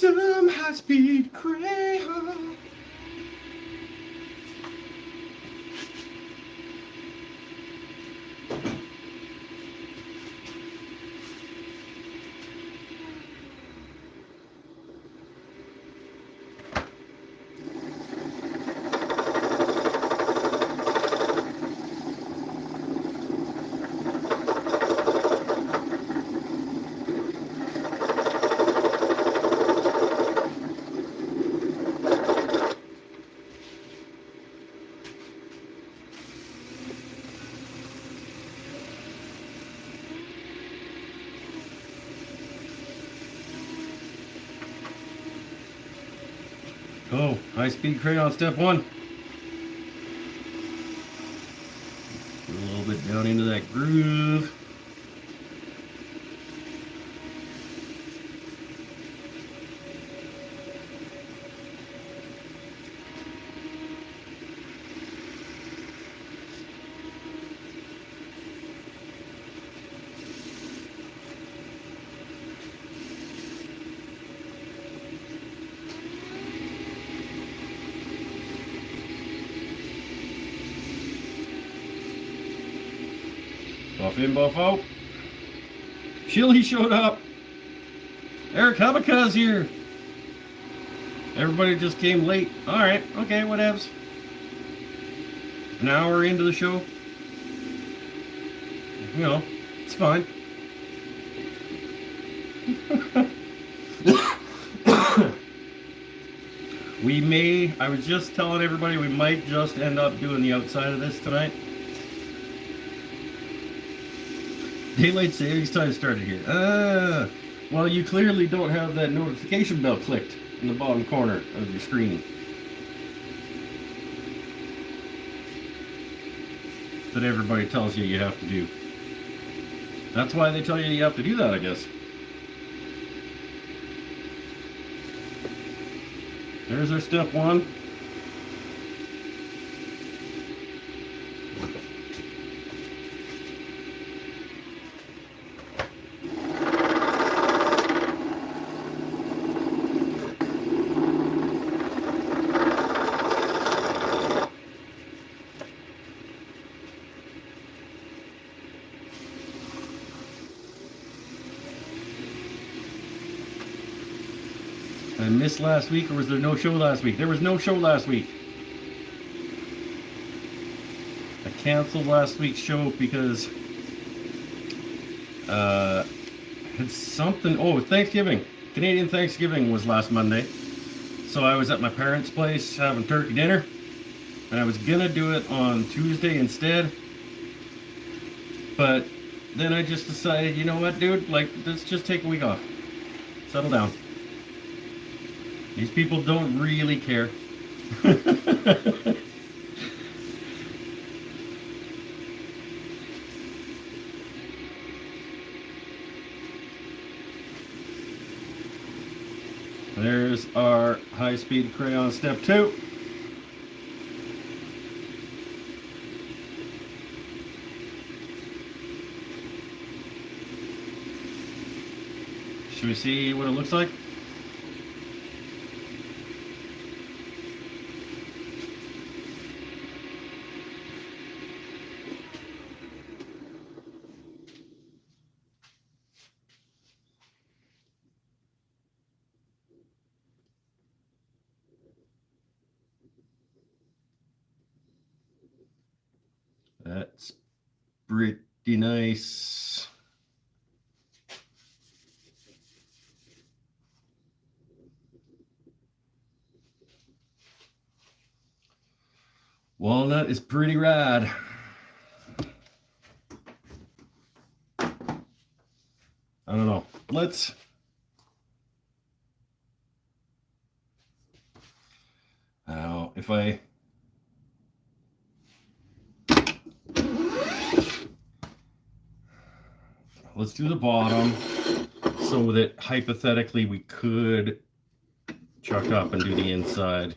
some high-speed crayon. Oh, high-speed crayon, step one. Get a little bit down into that groove. Buff in, buff out. Chili showed up. Eric Habaka's here. Everybody just came late. Alright, okay, whatevs. An hour into the show. You know, it's fine. I was just telling everybody we might just end up doing the outside of this tonight. Daylight savings time started here. Well, you clearly don't have that notification bell clicked in the bottom corner of your screen. That everybody tells you have to do. That's why they tell you have to do that, I guess. There's our step one. I missed last week, or was there no show last week? There was no show last week. I canceled last week's show because it's something. Oh, Thanksgiving. Canadian Thanksgiving was last Monday. So I was at my parents' place having turkey dinner. And I was gonna do it on Tuesday instead. But then I just decided, you know what, dude? Like, let's just take a week off. Settle down. These people don't really care. There's our high-speed crayon step 2. Should we see what it looks like? That's pretty nice. Walnut is pretty rad. I don't know. Let's if I let's do the bottom so that hypothetically we could chuck up and do the inside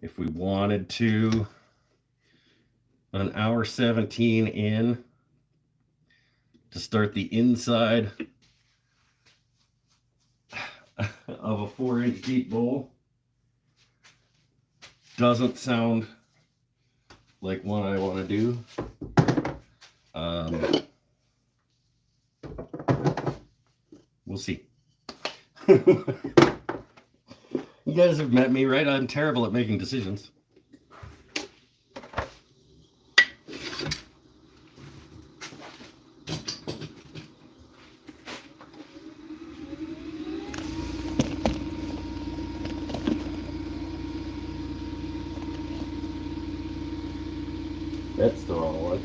if we wanted to. An hour 17 in to start the inside. of a 4-inch deep bowl. Doesn't sound like one I want to do. We'll see. You guys have met me, right? I'm terrible at making decisions. That's the wrong one.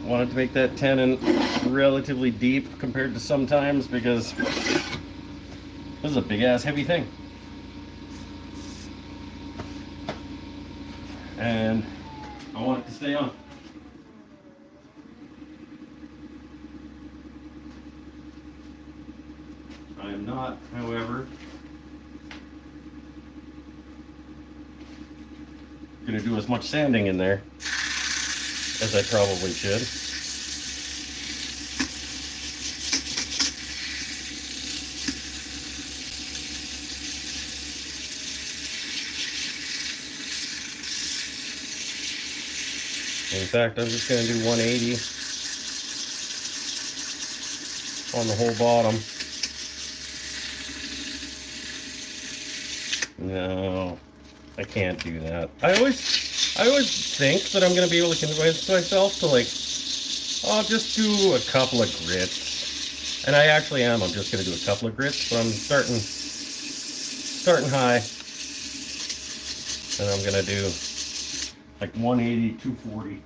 Wanted to make that tenon relatively deep compared to sometimes because this is a big ass heavy thing. And I want it to stay on. I am not, however, going to do as much sanding in there as I probably should. In fact, I'm just going to do 180 on the whole bottom. No, I can't do that. I always think that I'm going to be able to convince myself to, like, I'll just do a couple of grits. And I actually am. I'm just going to do a couple of grits, but I'm starting high. And I'm going to do like 180, 240.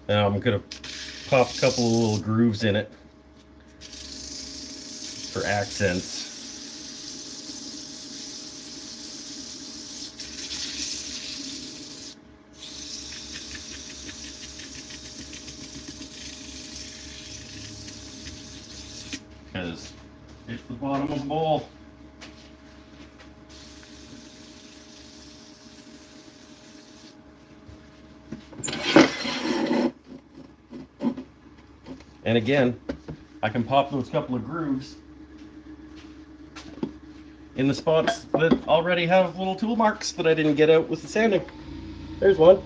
Now I'm going to pop a couple of little grooves in it for accents. Because it's the bottom of the bowl. And again, I can pop those couple of grooves in the spots that already have little tool marks that I didn't get out with the sanding. There's one.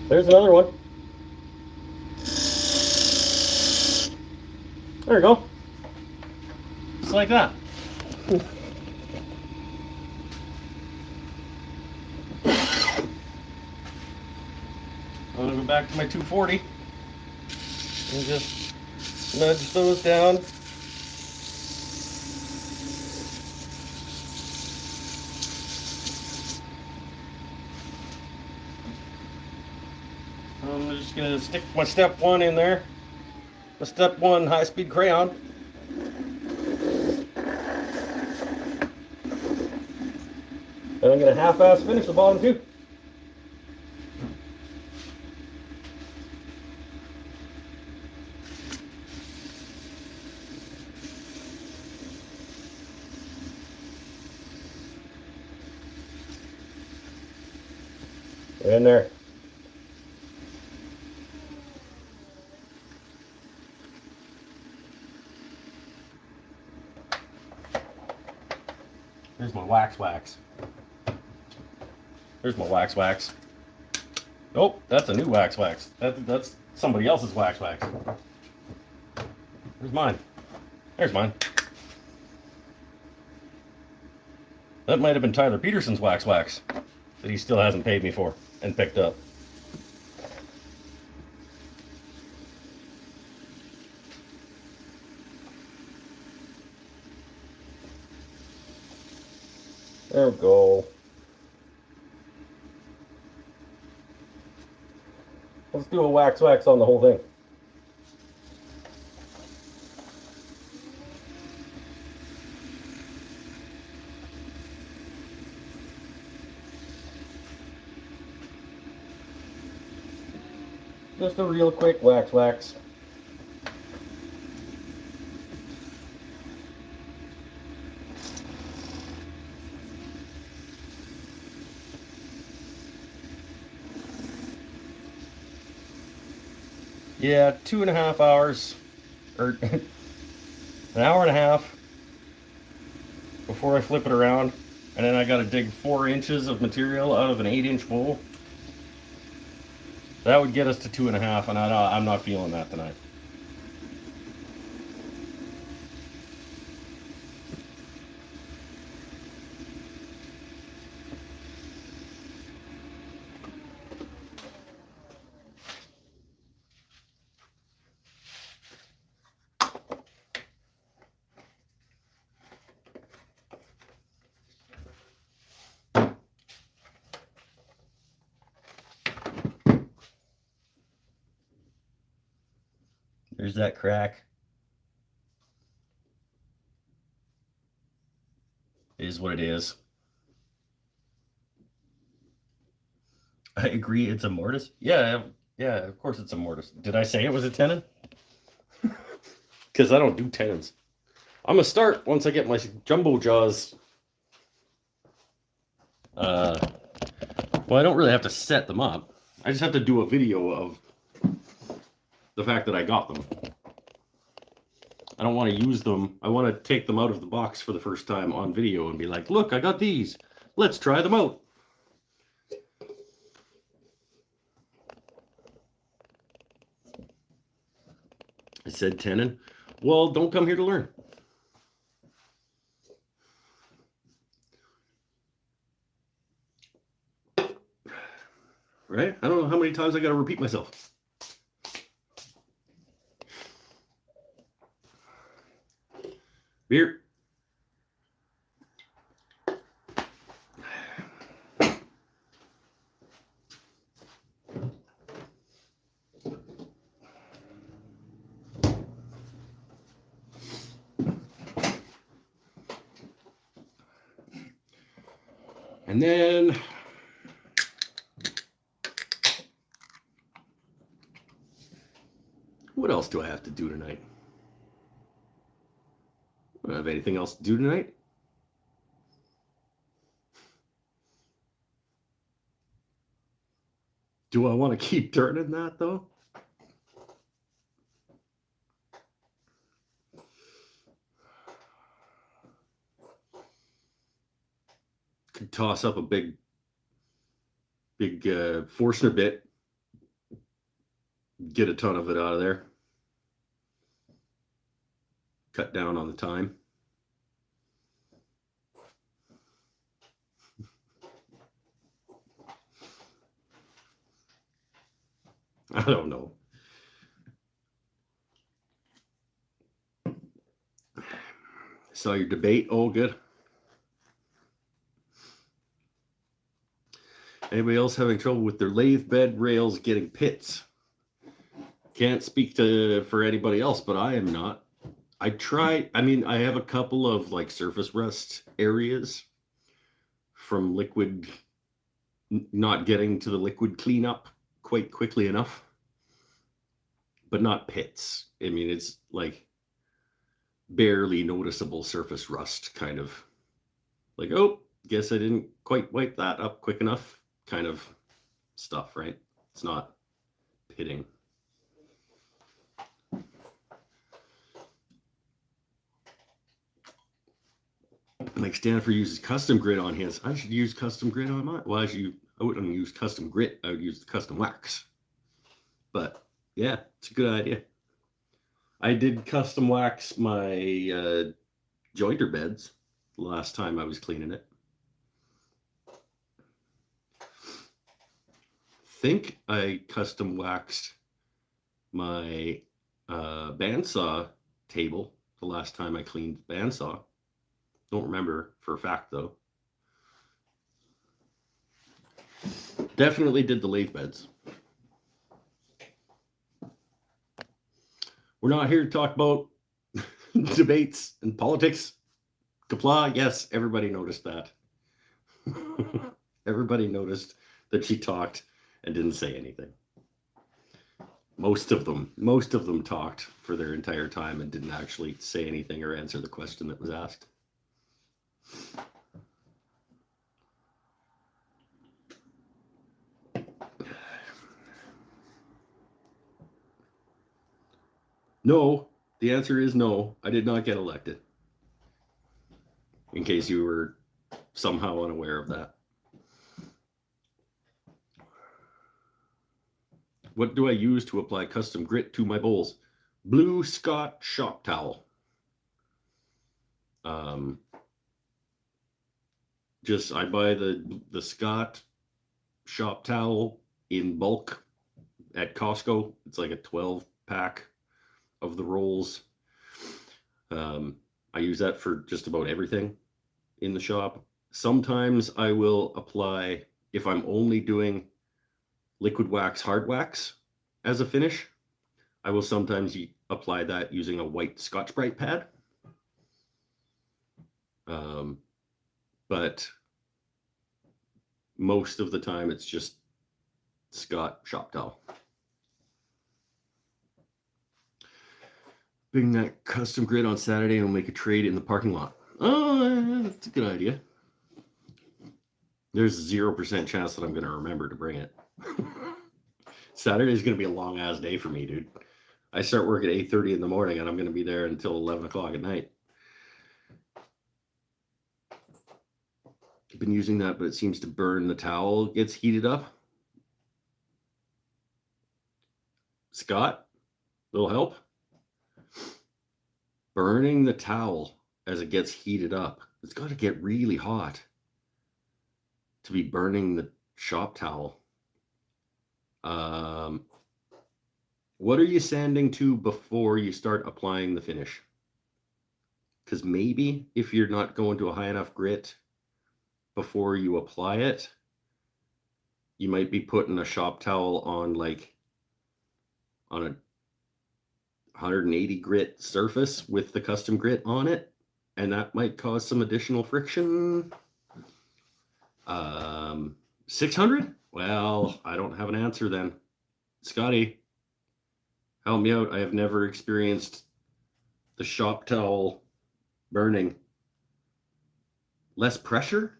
There's another one. There we go. Just like that. I'm gonna go back to my 240 and just nudge those down. I'm just gonna stick my step 1 in there. My step 1 high-speed crayon. And I'm gonna half-ass finish the bottom 2. In there. There's my wax. There's my wax. Oh, that's a new wax. That's somebody else's wax. There's mine. There's mine. That might have been Tyler Peterson's wax that he still hasn't paid me for and picked up. There we go. Let's do a wax on the whole thing. Just a real quick wax. Yeah, 2.5 hours, or an hour and a half before I flip it around, and then I got to dig 4 inches of material out of an 8-inch bowl. That would get us to 2.5, and I'm not feeling that tonight. There's that crack. It is what it is. I agree, it's a mortise. Yeah, of course it's a mortise. Did I say it was a tenon? Because I don't do tenons. I'm going to start once I get my jumbo jaws. Well, I don't really have to set them up. I just have to do a video of the fact that I got them. I don't want to use them. I want to take them out of the box for the first time on video and be like, look, I got these. Let's try them out. I said tenon. Well, don't come here to learn. Right? I don't know how many times I got to repeat myself. Beer. And then what else do I have to do tonight? I don't have anything else to do tonight. Do I want to keep turning that though? Could toss up a big Forstner bit, get a ton of it out of there. Cut down on the time. I don't know. Saw your debate. Oh, good. Anybody else having trouble with their lathe bed rails getting pits? Can't speak for anybody else, but I am not. I have a couple of like surface rust areas from liquid, not getting to the liquid cleanup quite quickly enough, but not pits. I mean, it's like barely noticeable surface rust, kind of like, oh, guess I didn't quite wipe that up quick enough kind of stuff, right? It's not pitting. Like Stanford uses custom grit on his. I should use custom grit on mine. Well, I wouldn't use custom grit. I would use the custom wax. But yeah, it's a good idea. I did custom wax my jointer beds the last time I was cleaning it. Think I custom waxed my bandsaw table the last time I cleaned the bandsaw. Don't remember for a fact though. Definitely did the lathe beds. We're not here to talk about debates and politics. Kapla, yes, everybody noticed that. Everybody noticed that she talked and didn't say anything. Most of them talked for their entire time and didn't actually say anything or answer the question that was asked. No, the answer is no. I did not get elected. In case you were somehow unaware of that. What do I use to apply custom grit to my bowls? Blue Scott shop towel. I buy the Scott shop towel in bulk at Costco. It's like a 12 pack of the rolls. I use that for just about everything in the shop. Sometimes I will apply, if I'm only doing liquid wax, hard wax as a finish, I will sometimes apply that using a white Scotch-Brite pad. But most of the time it's just Scott shop towel. Bring that custom grit on Saturday and we'll make a trade in the parking lot. Oh, that's a good idea. There's a 0% chance that I'm going to remember to bring it. Saturday is going to be a long ass day for me, dude. I start work at 8:30 in the morning and I'm going to be there until 11 o'clock at night. I've been using that, but it seems to burn the towel. It gets heated up. Scott, little help? Burning the towel as it gets heated up. It's got to get really hot to be burning the shop towel. What are you sanding to before you start applying the finish? Because maybe if you're not going to a high enough grit before you apply it, you might be putting a shop towel on a 180 grit surface with the custom grit on it, and that might cause some additional friction. 600? Well, I don't have an answer then. Scotty, help me out. I have never experienced the shop towel burning. Less pressure?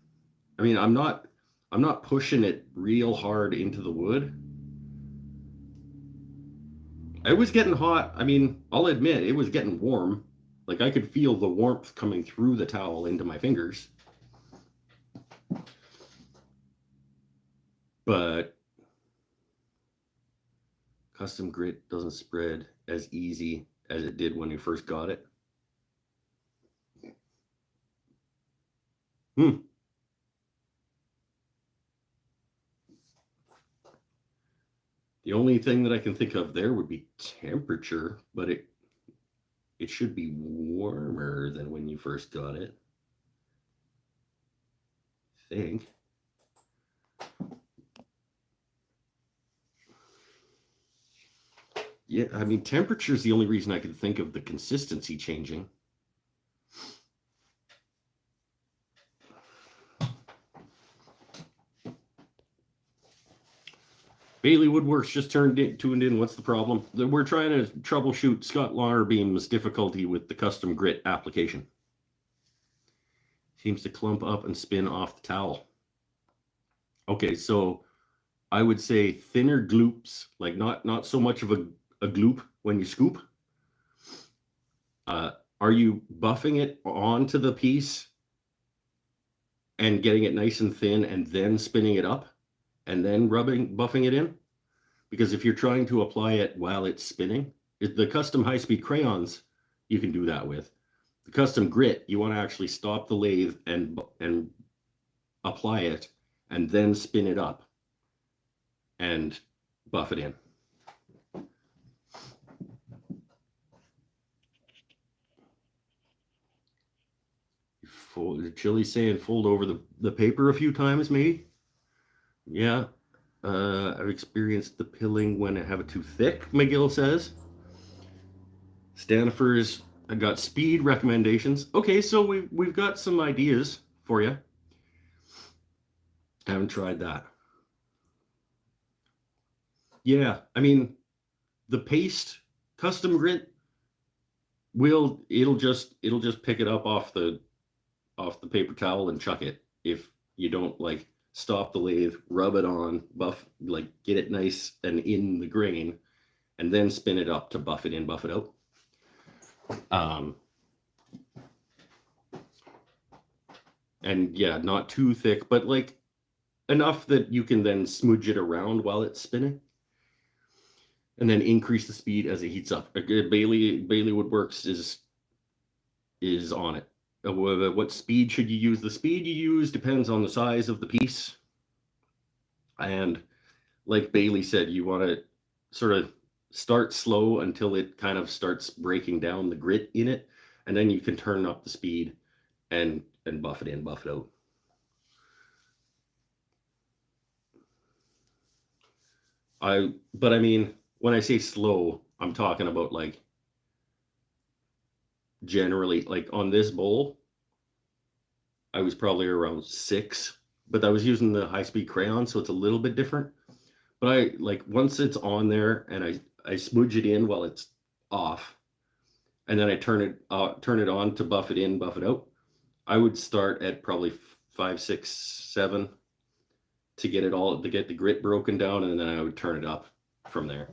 I mean, I'm not pushing it real hard into the wood. It was getting hot. I mean, I'll admit it was getting warm. Like I could feel the warmth coming through the towel into my fingers. But Custom grit doesn't spread as easy as it did when you first got it. The only thing that I can think of there would be temperature, but it should be warmer than when you first got it. I think. Yeah, I mean, temperature is the only reason I can think of the consistency changing. Bailey Woodworks just tuned in. What's the problem? We're trying to troubleshoot Scott Launderbeam's difficulty with the custom grit application. Seems to clump up and spin off the towel. Okay, so I would say thinner gloops, like not so much of a gloop when you scoop. Are you buffing it onto the piece and getting it nice and thin and then spinning it up and then buffing it in? Because if you're trying to apply it while it's spinning, the custom high-speed crayons, you can do that with. The custom grit, you want to actually stop the lathe and apply it and then spin it up and buff it in. Chili's saying fold over the paper a few times, maybe. Yeah, I've experienced the pilling when I have it too thick, McGill says. Stanifer's got speed recommendations. Okay, so we've got some ideas for you. I haven't tried that. Yeah, I mean, the paste custom grit it'll just pick it up off the paper towel and chuck it if you don't like stop the lathe, rub it on, buff, like get it nice and in the grain, and then spin it up to buff it in, buff it out. And yeah, not too thick, but like enough that you can then smudge it around while it's spinning, and then increase the speed as it heats up. Bailey Woodworks is on it. What speed should you use? The speed you use depends on the size of the piece. And like Bailey said, you want to sort of start slow until it kind of starts breaking down the grit in it. And then you can turn up the speed and buff it in, buff it out. But I mean, when I say slow, I'm talking about like generally, like on this bowl, I was probably around 6, but I was using the high-speed crayon, so it's a little bit different. But I like once it's on there and I smudge it in while it's off, and then I turn it on to buff it in, buff it out. I would start at probably 5, 6, 7 to get the grit broken down, and then I would turn it up from there.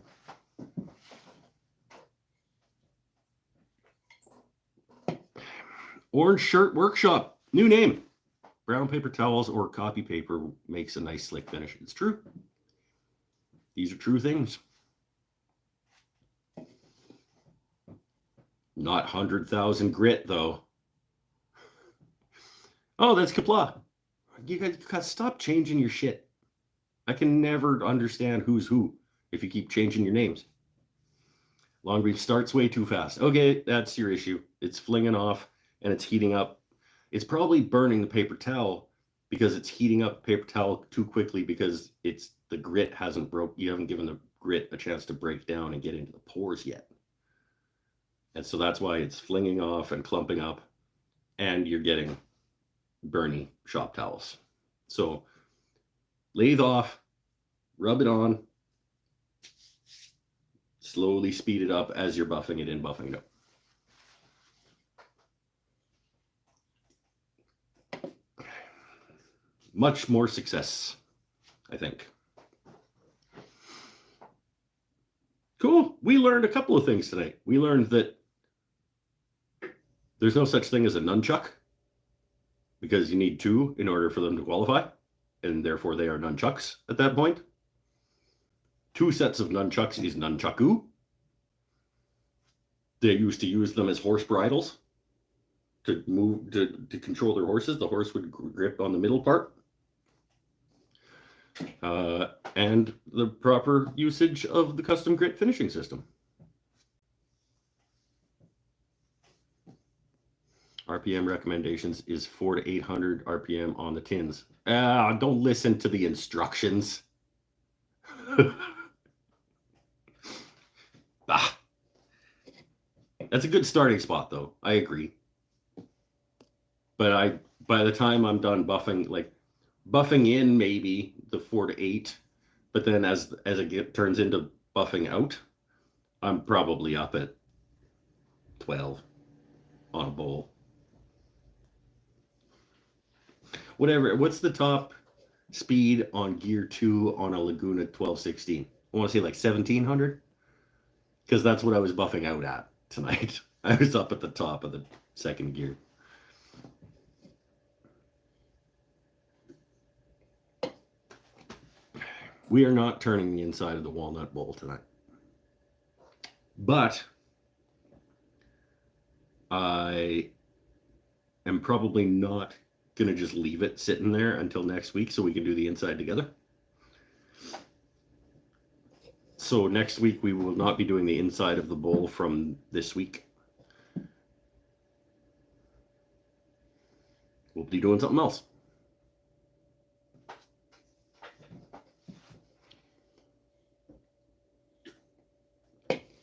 Orange Shirt Workshop, new name. Brown paper towels or copy paper makes a nice slick finish. It's true. These are true things. Not 100,000 grit though. Oh, that's Kapla. You guys gotta stop changing your shit. I can never understand who's who if you keep changing your names. Long brief starts way too fast. Okay, that's your issue. It's flinging off and it's heating up. It's probably burning the paper towel because it's heating up the paper towel too quickly because the grit hasn't broke. You haven't given the grit a chance to break down and get into the pores yet. And so that's why it's flinging off and clumping up and you're getting burny shop towels. So lathe off, rub it on, slowly speed it up as you're buffing it in, buffing it up. Much more success, I think. Cool. We learned a couple of things tonight. We learned that there's no such thing as a nunchuck because you need 2 in order for them to qualify, and therefore they are nunchucks at that point. 2 sets of nunchucks is nunchaku. They used to use them as horse bridles to move to control their horses. The horse would grip on the middle part. And the proper usage of the custom grit finishing system. RPM recommendations is 400 to 800 RPM on the tins. Don't listen to the instructions. That's a good starting spot, though. I agree. But by the time I'm done buffing in, maybe the 4 to 8, but then as it turns into buffing out, I'm probably up at 12 on a bowl. Whatever. What's the top speed on Gear 2 on a Laguna 1216? I want to say like 1700, because that's what I was buffing out at tonight. I was up at the top of the second gear. We are not turning the inside of the walnut bowl tonight. But I am probably not going to just leave it sitting there until next week so we can do the inside together. So next week we will not be doing the inside of the bowl from this week. We'll be doing something else.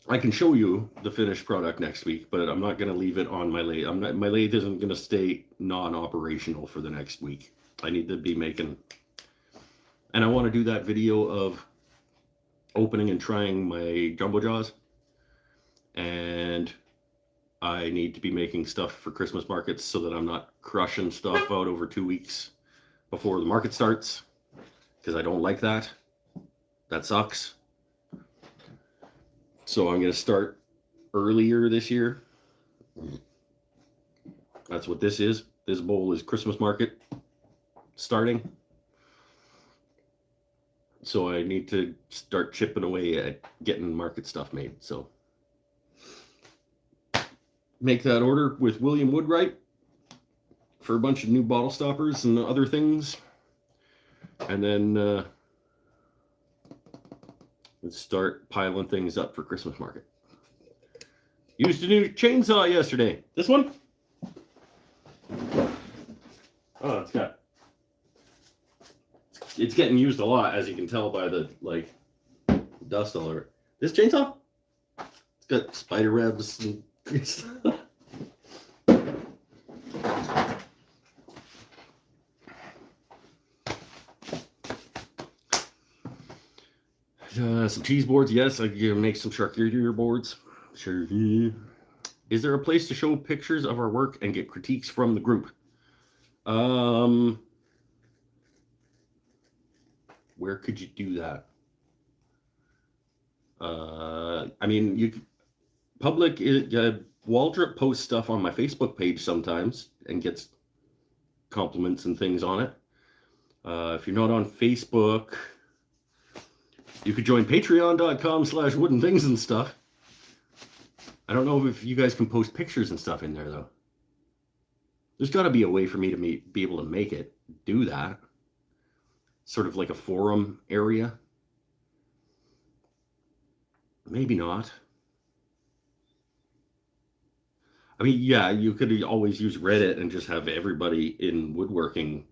I can show you the finished product next week, but I'm not going to leave it on my lathe. My lathe isn't going to stay non-operational for the next week. I need to be making, and I want to do that video of opening and trying my jumbo jaws, and I need to be making stuff for Christmas markets so that I'm not crushing stuff out over 2 weeks before the market starts, because I don't like that. That sucks. So I'm going to start earlier this year. That's what this is. This bowl is Christmas market starting. So I need to start chipping away at getting market stuff made. So make that order with William Woodwright for a bunch of new bottle stoppers and other things. And then let's start piling things up for Christmas market. Used a new chainsaw yesterday. This one? Oh, it's getting used a lot, as you can tell by the dust all over it. This chainsaw? It's got spider webs and stuff. Some cheese boards, yes. I can make some charcuterie boards. Sure. Is there a place to show pictures of our work and get critiques from the group? Where could you do that? I mean, Waldrop posts stuff on my Facebook page sometimes and gets compliments and things on it. If you're not on Facebook, you could join patreon.com/wooden things and stuff. I don't know if you guys can post pictures and stuff in there, though. There's got to be a way for me to be able to do that. Sort of like a forum area. Maybe not. I mean, yeah, you could always use Reddit and just have everybody in woodworking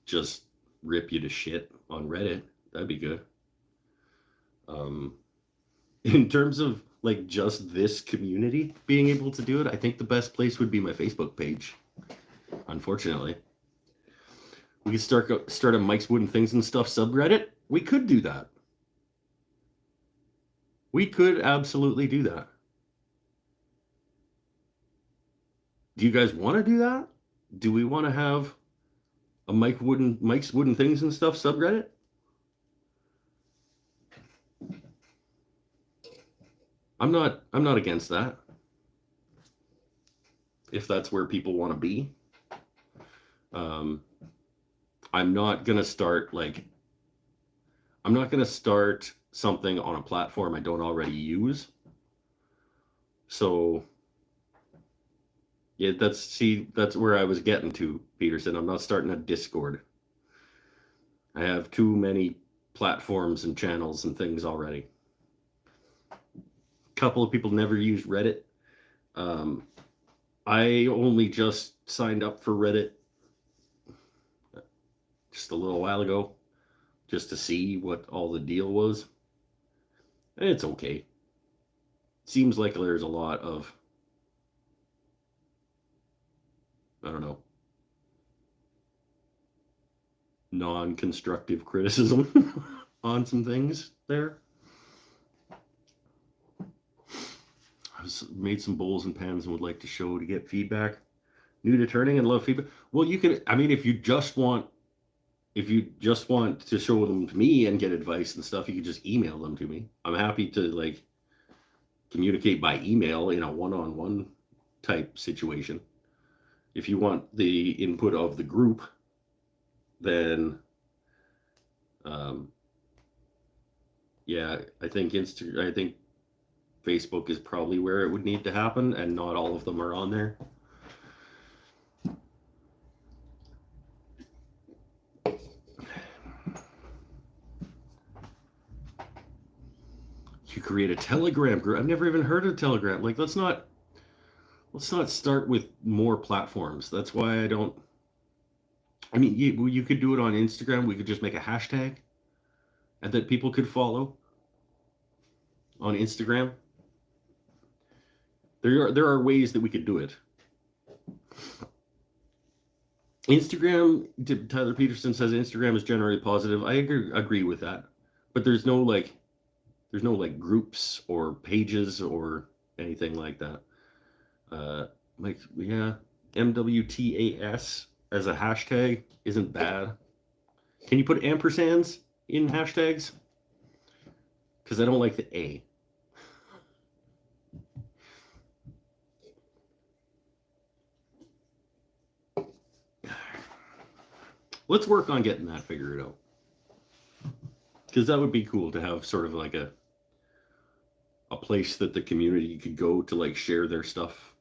just rip you to shit on Reddit. That'd be good. In terms of just this community being able to do it, I think the best place would be my Facebook page. Unfortunately, we could start a Mike's Wooden Things and Stuff subreddit. We could do that. We could absolutely do that. Do you guys want to do that? Do we want to have a Mike's Wooden Things and Stuff subreddit? I'm not against that. If that's where people want to be. I'm not going to start something on a platform I don't already use. So yeah, that's where I was getting to, Peterson. I'm not starting a Discord. I have too many platforms and channels and things already. A couple of people never use Reddit. I only just signed up for Reddit just a little while ago, just to see what all the deal was. And it's okay. Seems like there's a lot of, I don't know, non-constructive criticism on some things there. I've made some bowls and pans and would like to show to get feedback. New to turning and love feedback. Well, you can, I mean, if you just want to show them to me and get advice and stuff, you can just email them to me. I'm happy to like communicate by email in a one-on-one type situation. If you want the input of the group, then yeah, I think Facebook is probably where it would need to happen, and not all of them are on there. You create a Telegram group. I've never even heard of Telegram. Like, let's not start with more platforms. That's why I don't. I mean, you could do it on Instagram. We could just make a hashtag, and that people could follow on Instagram. There are ways that we could do it. Instagram, Tyler Peterson says Instagram is generally positive. I agree with that, but there's no like groups or pages or anything like that. Like, yeah, MWTAS as a hashtag isn't bad. Can you put ampersands in hashtags? Because I don't like the A. Let's work on getting that figured out. Because that would be cool to have sort of like a place that the community could go to like share their stuff.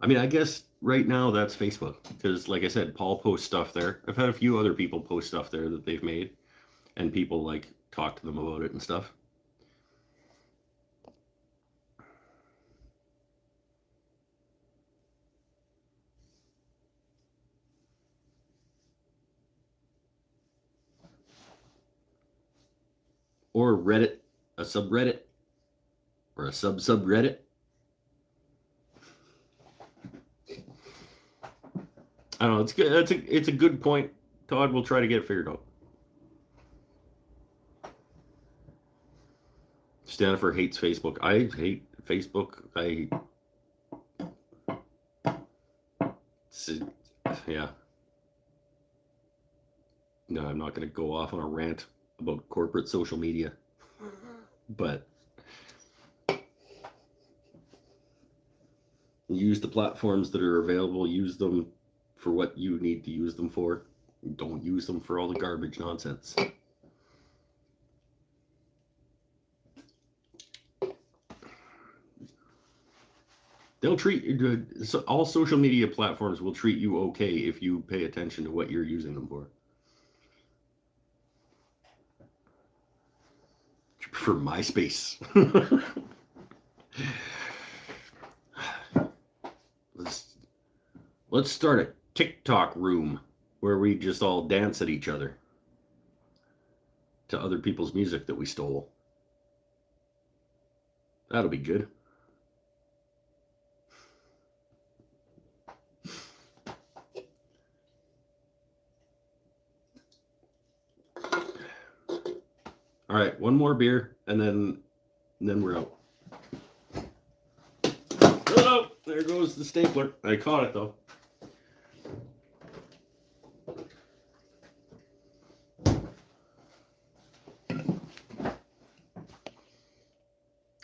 I mean, I guess right now that's Facebook. Because like I said, Paul posts stuff there. I've had a few other people post stuff there that they've made. And people like talk to them about it and stuff. Or Reddit, a subreddit, or a subreddit. I don't know. It's good. It's a good point, Todd. We'll try to get it figured out. Stanifer hates Facebook. I hate Facebook. Yeah. No, I'm not going to go off on a rant about corporate social media, but use the platforms that are available. Use them for what you need to use them for. Don't use them for all the garbage nonsense. They'll treat all social media platforms will treat you okay if you pay attention to what you're using them for. For MySpace. Let's start a TikTok room where we just all dance at each other to other people's music that we stole. That'll be good. All right, one more beer, and then we're out. Oh, there goes the stapler. I caught it, though.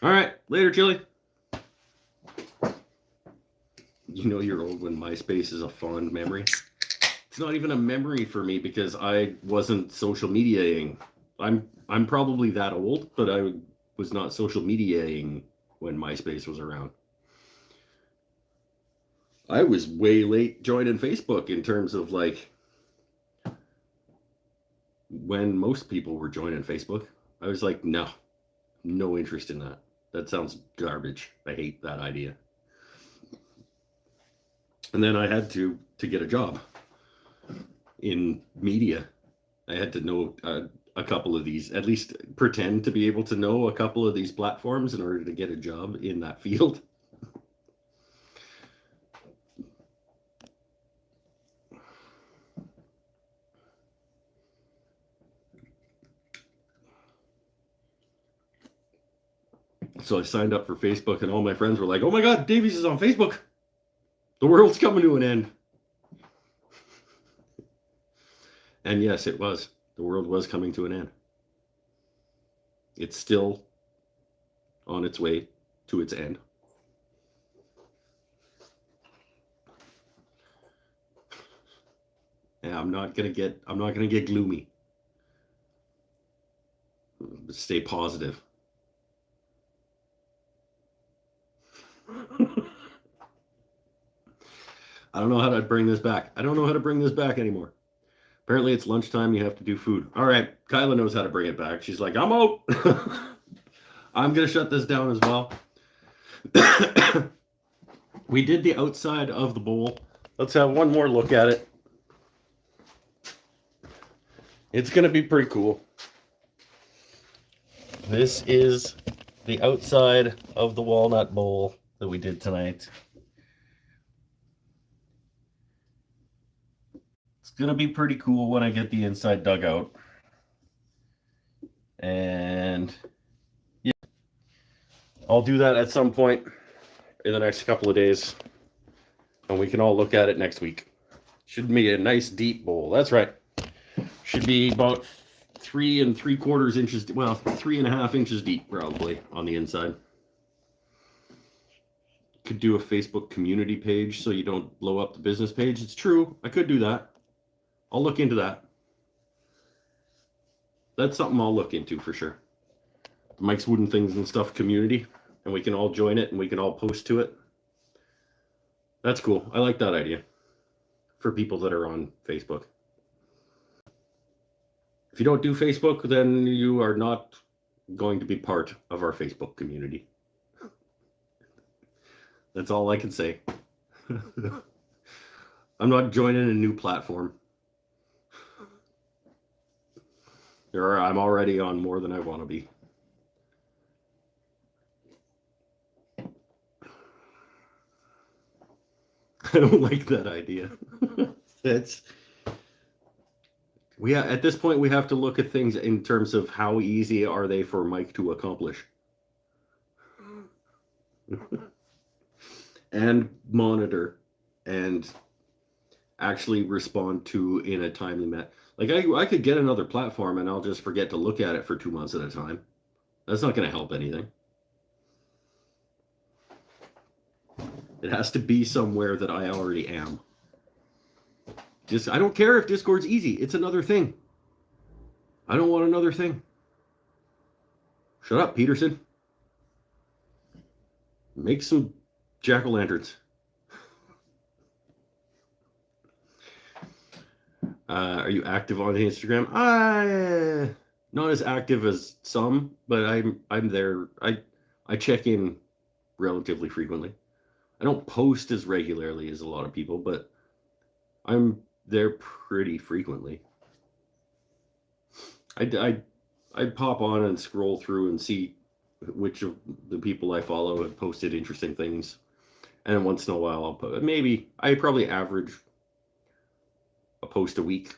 All right, later, Chili. You know you're old when MySpace is a fond memory. It's not even a memory for me because I wasn't social mediating. I'm probably that old, but I was not social mediating when MySpace was around. I was way late joining Facebook in terms of like when most people were joining Facebook. I was like, no interest in that. That sounds garbage. I hate that idea. And then I had to get a job in media. I had to know a couple of these, at least pretend to be able to know a couple of these platforms in order to get a job in that field. So I signed up for Facebook, and all my friends were like, "Oh my God, Davies is on Facebook. The world's coming to an end." And yes, it was. The world was coming to an end. It's still on its way to its end. And I'm not gonna get gloomy. But stay positive. I don't know how to bring this back. I don't know how to bring this back anymore. Apparently it's lunchtime, you have to do food. All right, Kyla knows how to bring it back. She's like, I'm out. I'm going to shut this down as well. We did the outside of the bowl. Let's have one more look at it. It's going to be pretty cool. This is the outside of the walnut bowl that we did tonight. It's going to be pretty cool when I get the inside dug out. And yeah, I'll do that at some point in the next couple of days. And we can all look at it next week. Should be a nice deep bowl. That's right. Should be about 3 3/4 inches, well, 3.5 inches deep probably on the inside. Could do a Facebook community page so you don't blow up the business page. It's true. I could do that. I'll look into that. That's something I'll look into for sure. The Mike's Wooden Things and Stuff community, and we can all join it and we can all post to it. That's cool. I like that idea for people that are on Facebook. If you don't do Facebook, then you are not going to be part of our Facebook community. That's all I can say. I'm not joining a new platform. I'm already on more than I want to be. I don't like that idea. At this point we have to look at things in terms of how easy are they for Mike to accomplish. And monitor and actually respond to in a timely manner. Like I could get another platform and I'll just forget to look at it for 2 months at a time. That's not going to help anything. It has to be somewhere that I already am. I don't care if Discord's easy. It's another thing. I don't want another thing. Shut up, Peterson. Make some jack-o'-lanterns. Are you active on Instagram? Not as active as some, but I'm there. I check in relatively frequently. I don't post as regularly as a lot of people, but I'm there pretty frequently. I pop on and scroll through and see which of the people I follow have posted interesting things, and once in a while I'll post. I probably average a post a week.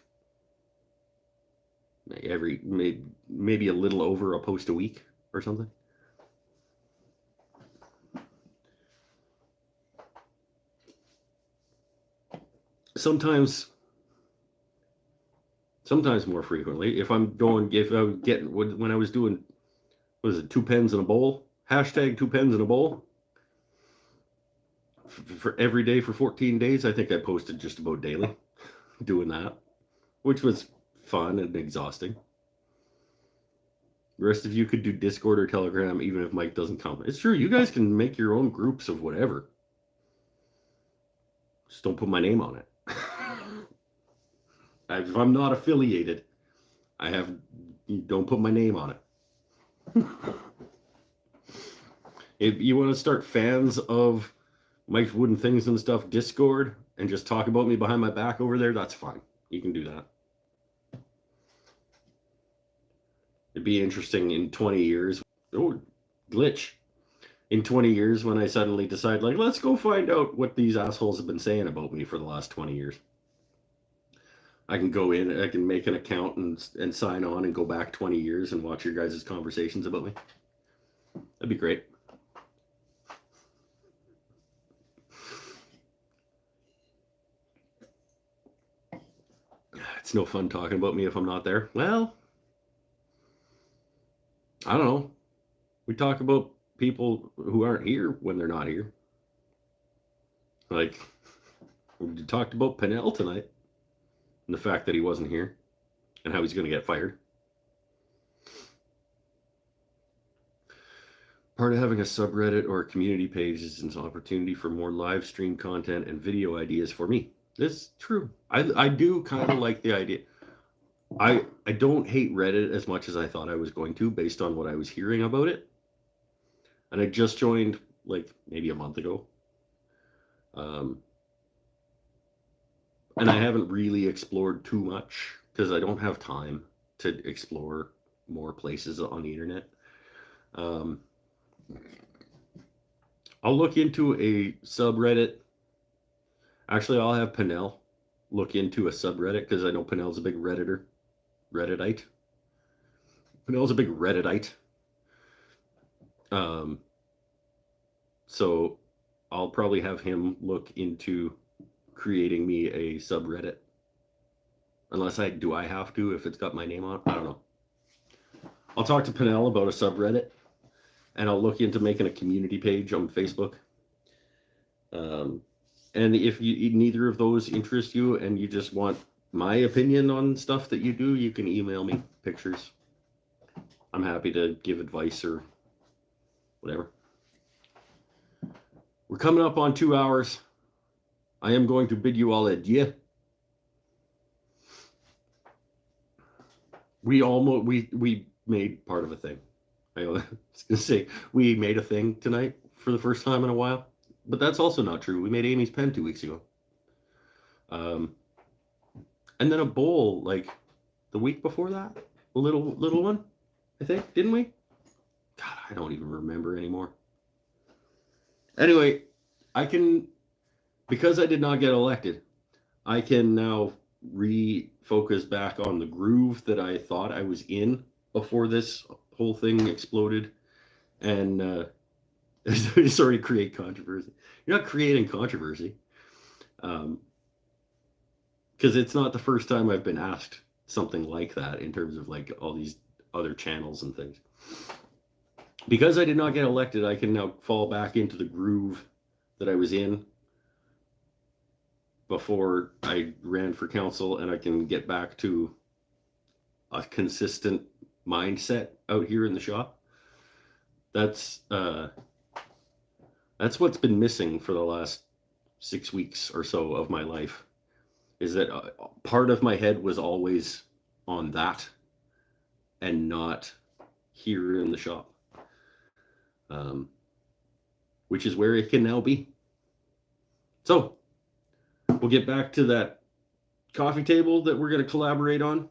Maybe a little over a post a week or something. Sometimes more frequently. When I was doing, what is it, 2 pens in a bowl? Hashtag 2 pens in a bowl. For every day for 14 days, I think I posted just about daily doing that, which was fun and exhausting. The rest of you could do Discord or Telegram even if Mike doesn't come. It's true. You guys can make your own groups of whatever. Just don't put my name on it. If I'm not affiliated, don't put my name on it. If you want to start fans of Mike's Wooden Things and Stuff Discord and just talk about me behind my back over there, that's fine. You can do that. It'd be interesting in 20 years. Oh, glitch. In 20 years when I suddenly decide, like, let's go find out what these assholes have been saying about me for the last 20 years. I can go in, I can make an account and sign on and go back 20 years and watch your guys' conversations about me. That'd be great. It's no fun talking about me if I'm not there. Well, I don't know. We talk about people who aren't here when they're not here. Like, we talked about Pinnell tonight and the fact that he wasn't here and how he's going to get fired. Part of having a subreddit or a community page is an opportunity for more live stream content and video ideas for me. It's true. I do kind of like the idea. I don't hate Reddit as much as I thought I was going to based on what I was hearing about it. And I just joined like maybe a month ago. And I haven't really explored too much because I don't have time to explore more places on the internet. I'll look into a subreddit. Actually, I'll have Pinnell look into a subreddit because I know Pinnell's a big Redditite. Pinnell's a big Redditite. So I'll probably have him look into creating me a subreddit. Unless I have to if it's got my name on it. I don't know. I'll talk to Pinnell about a subreddit. And I'll look into making a community page on Facebook. And if neither of those interest you and you just want my opinion on stuff that you do, you can email me pictures. I'm happy to give advice or whatever. We're coming up on 2 hours. I am going to bid you all adieu. We made part of a thing. I was going to say, we made a thing tonight for the first time in a while. But that's also not true. We made Amy's pen 2 weeks ago. And then a bowl, like, the week before that. A little one, I think. Didn't we? God, I don't even remember anymore. Anyway, because I did not get elected, I can now refocus back on the groove that I thought I was in before this whole thing exploded and sorry, create controversy. You're not creating controversy because it's not the first time I've been asked something like that in terms of like all these other channels and things. Because I did not get elected, I can now fall back into the groove that I was in before I ran for council, and I can get back to a consistent mindset out here in the shop. That's what's been missing for the last 6 weeks or so of my life, is that part of my head was always on that and not here in the shop, which is where it can now be. So we'll get back to that coffee table that we're going to collaborate on.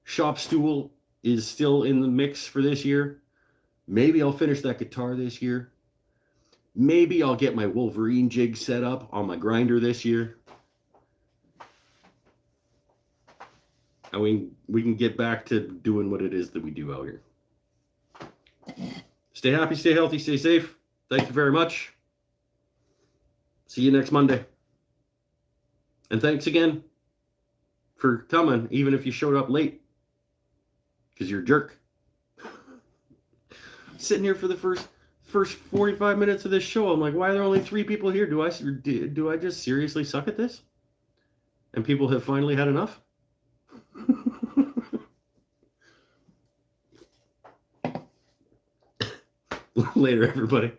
Shop stool is still in the mix for this year. Maybe I'll finish that guitar this year. Maybe I'll get my Wolverine jig set up on my grinder this year. And we can get back to doing what it is that we do out here. Stay happy, stay healthy, stay safe. Thank you very much. See you next Monday. And thanks again for coming, even if you showed up late. Because you're a jerk. Sitting here for the first 45 minutes of this show, I'm like, why are there only 3 people here? Do I just seriously suck at this? And people have finally had enough? later, everybody.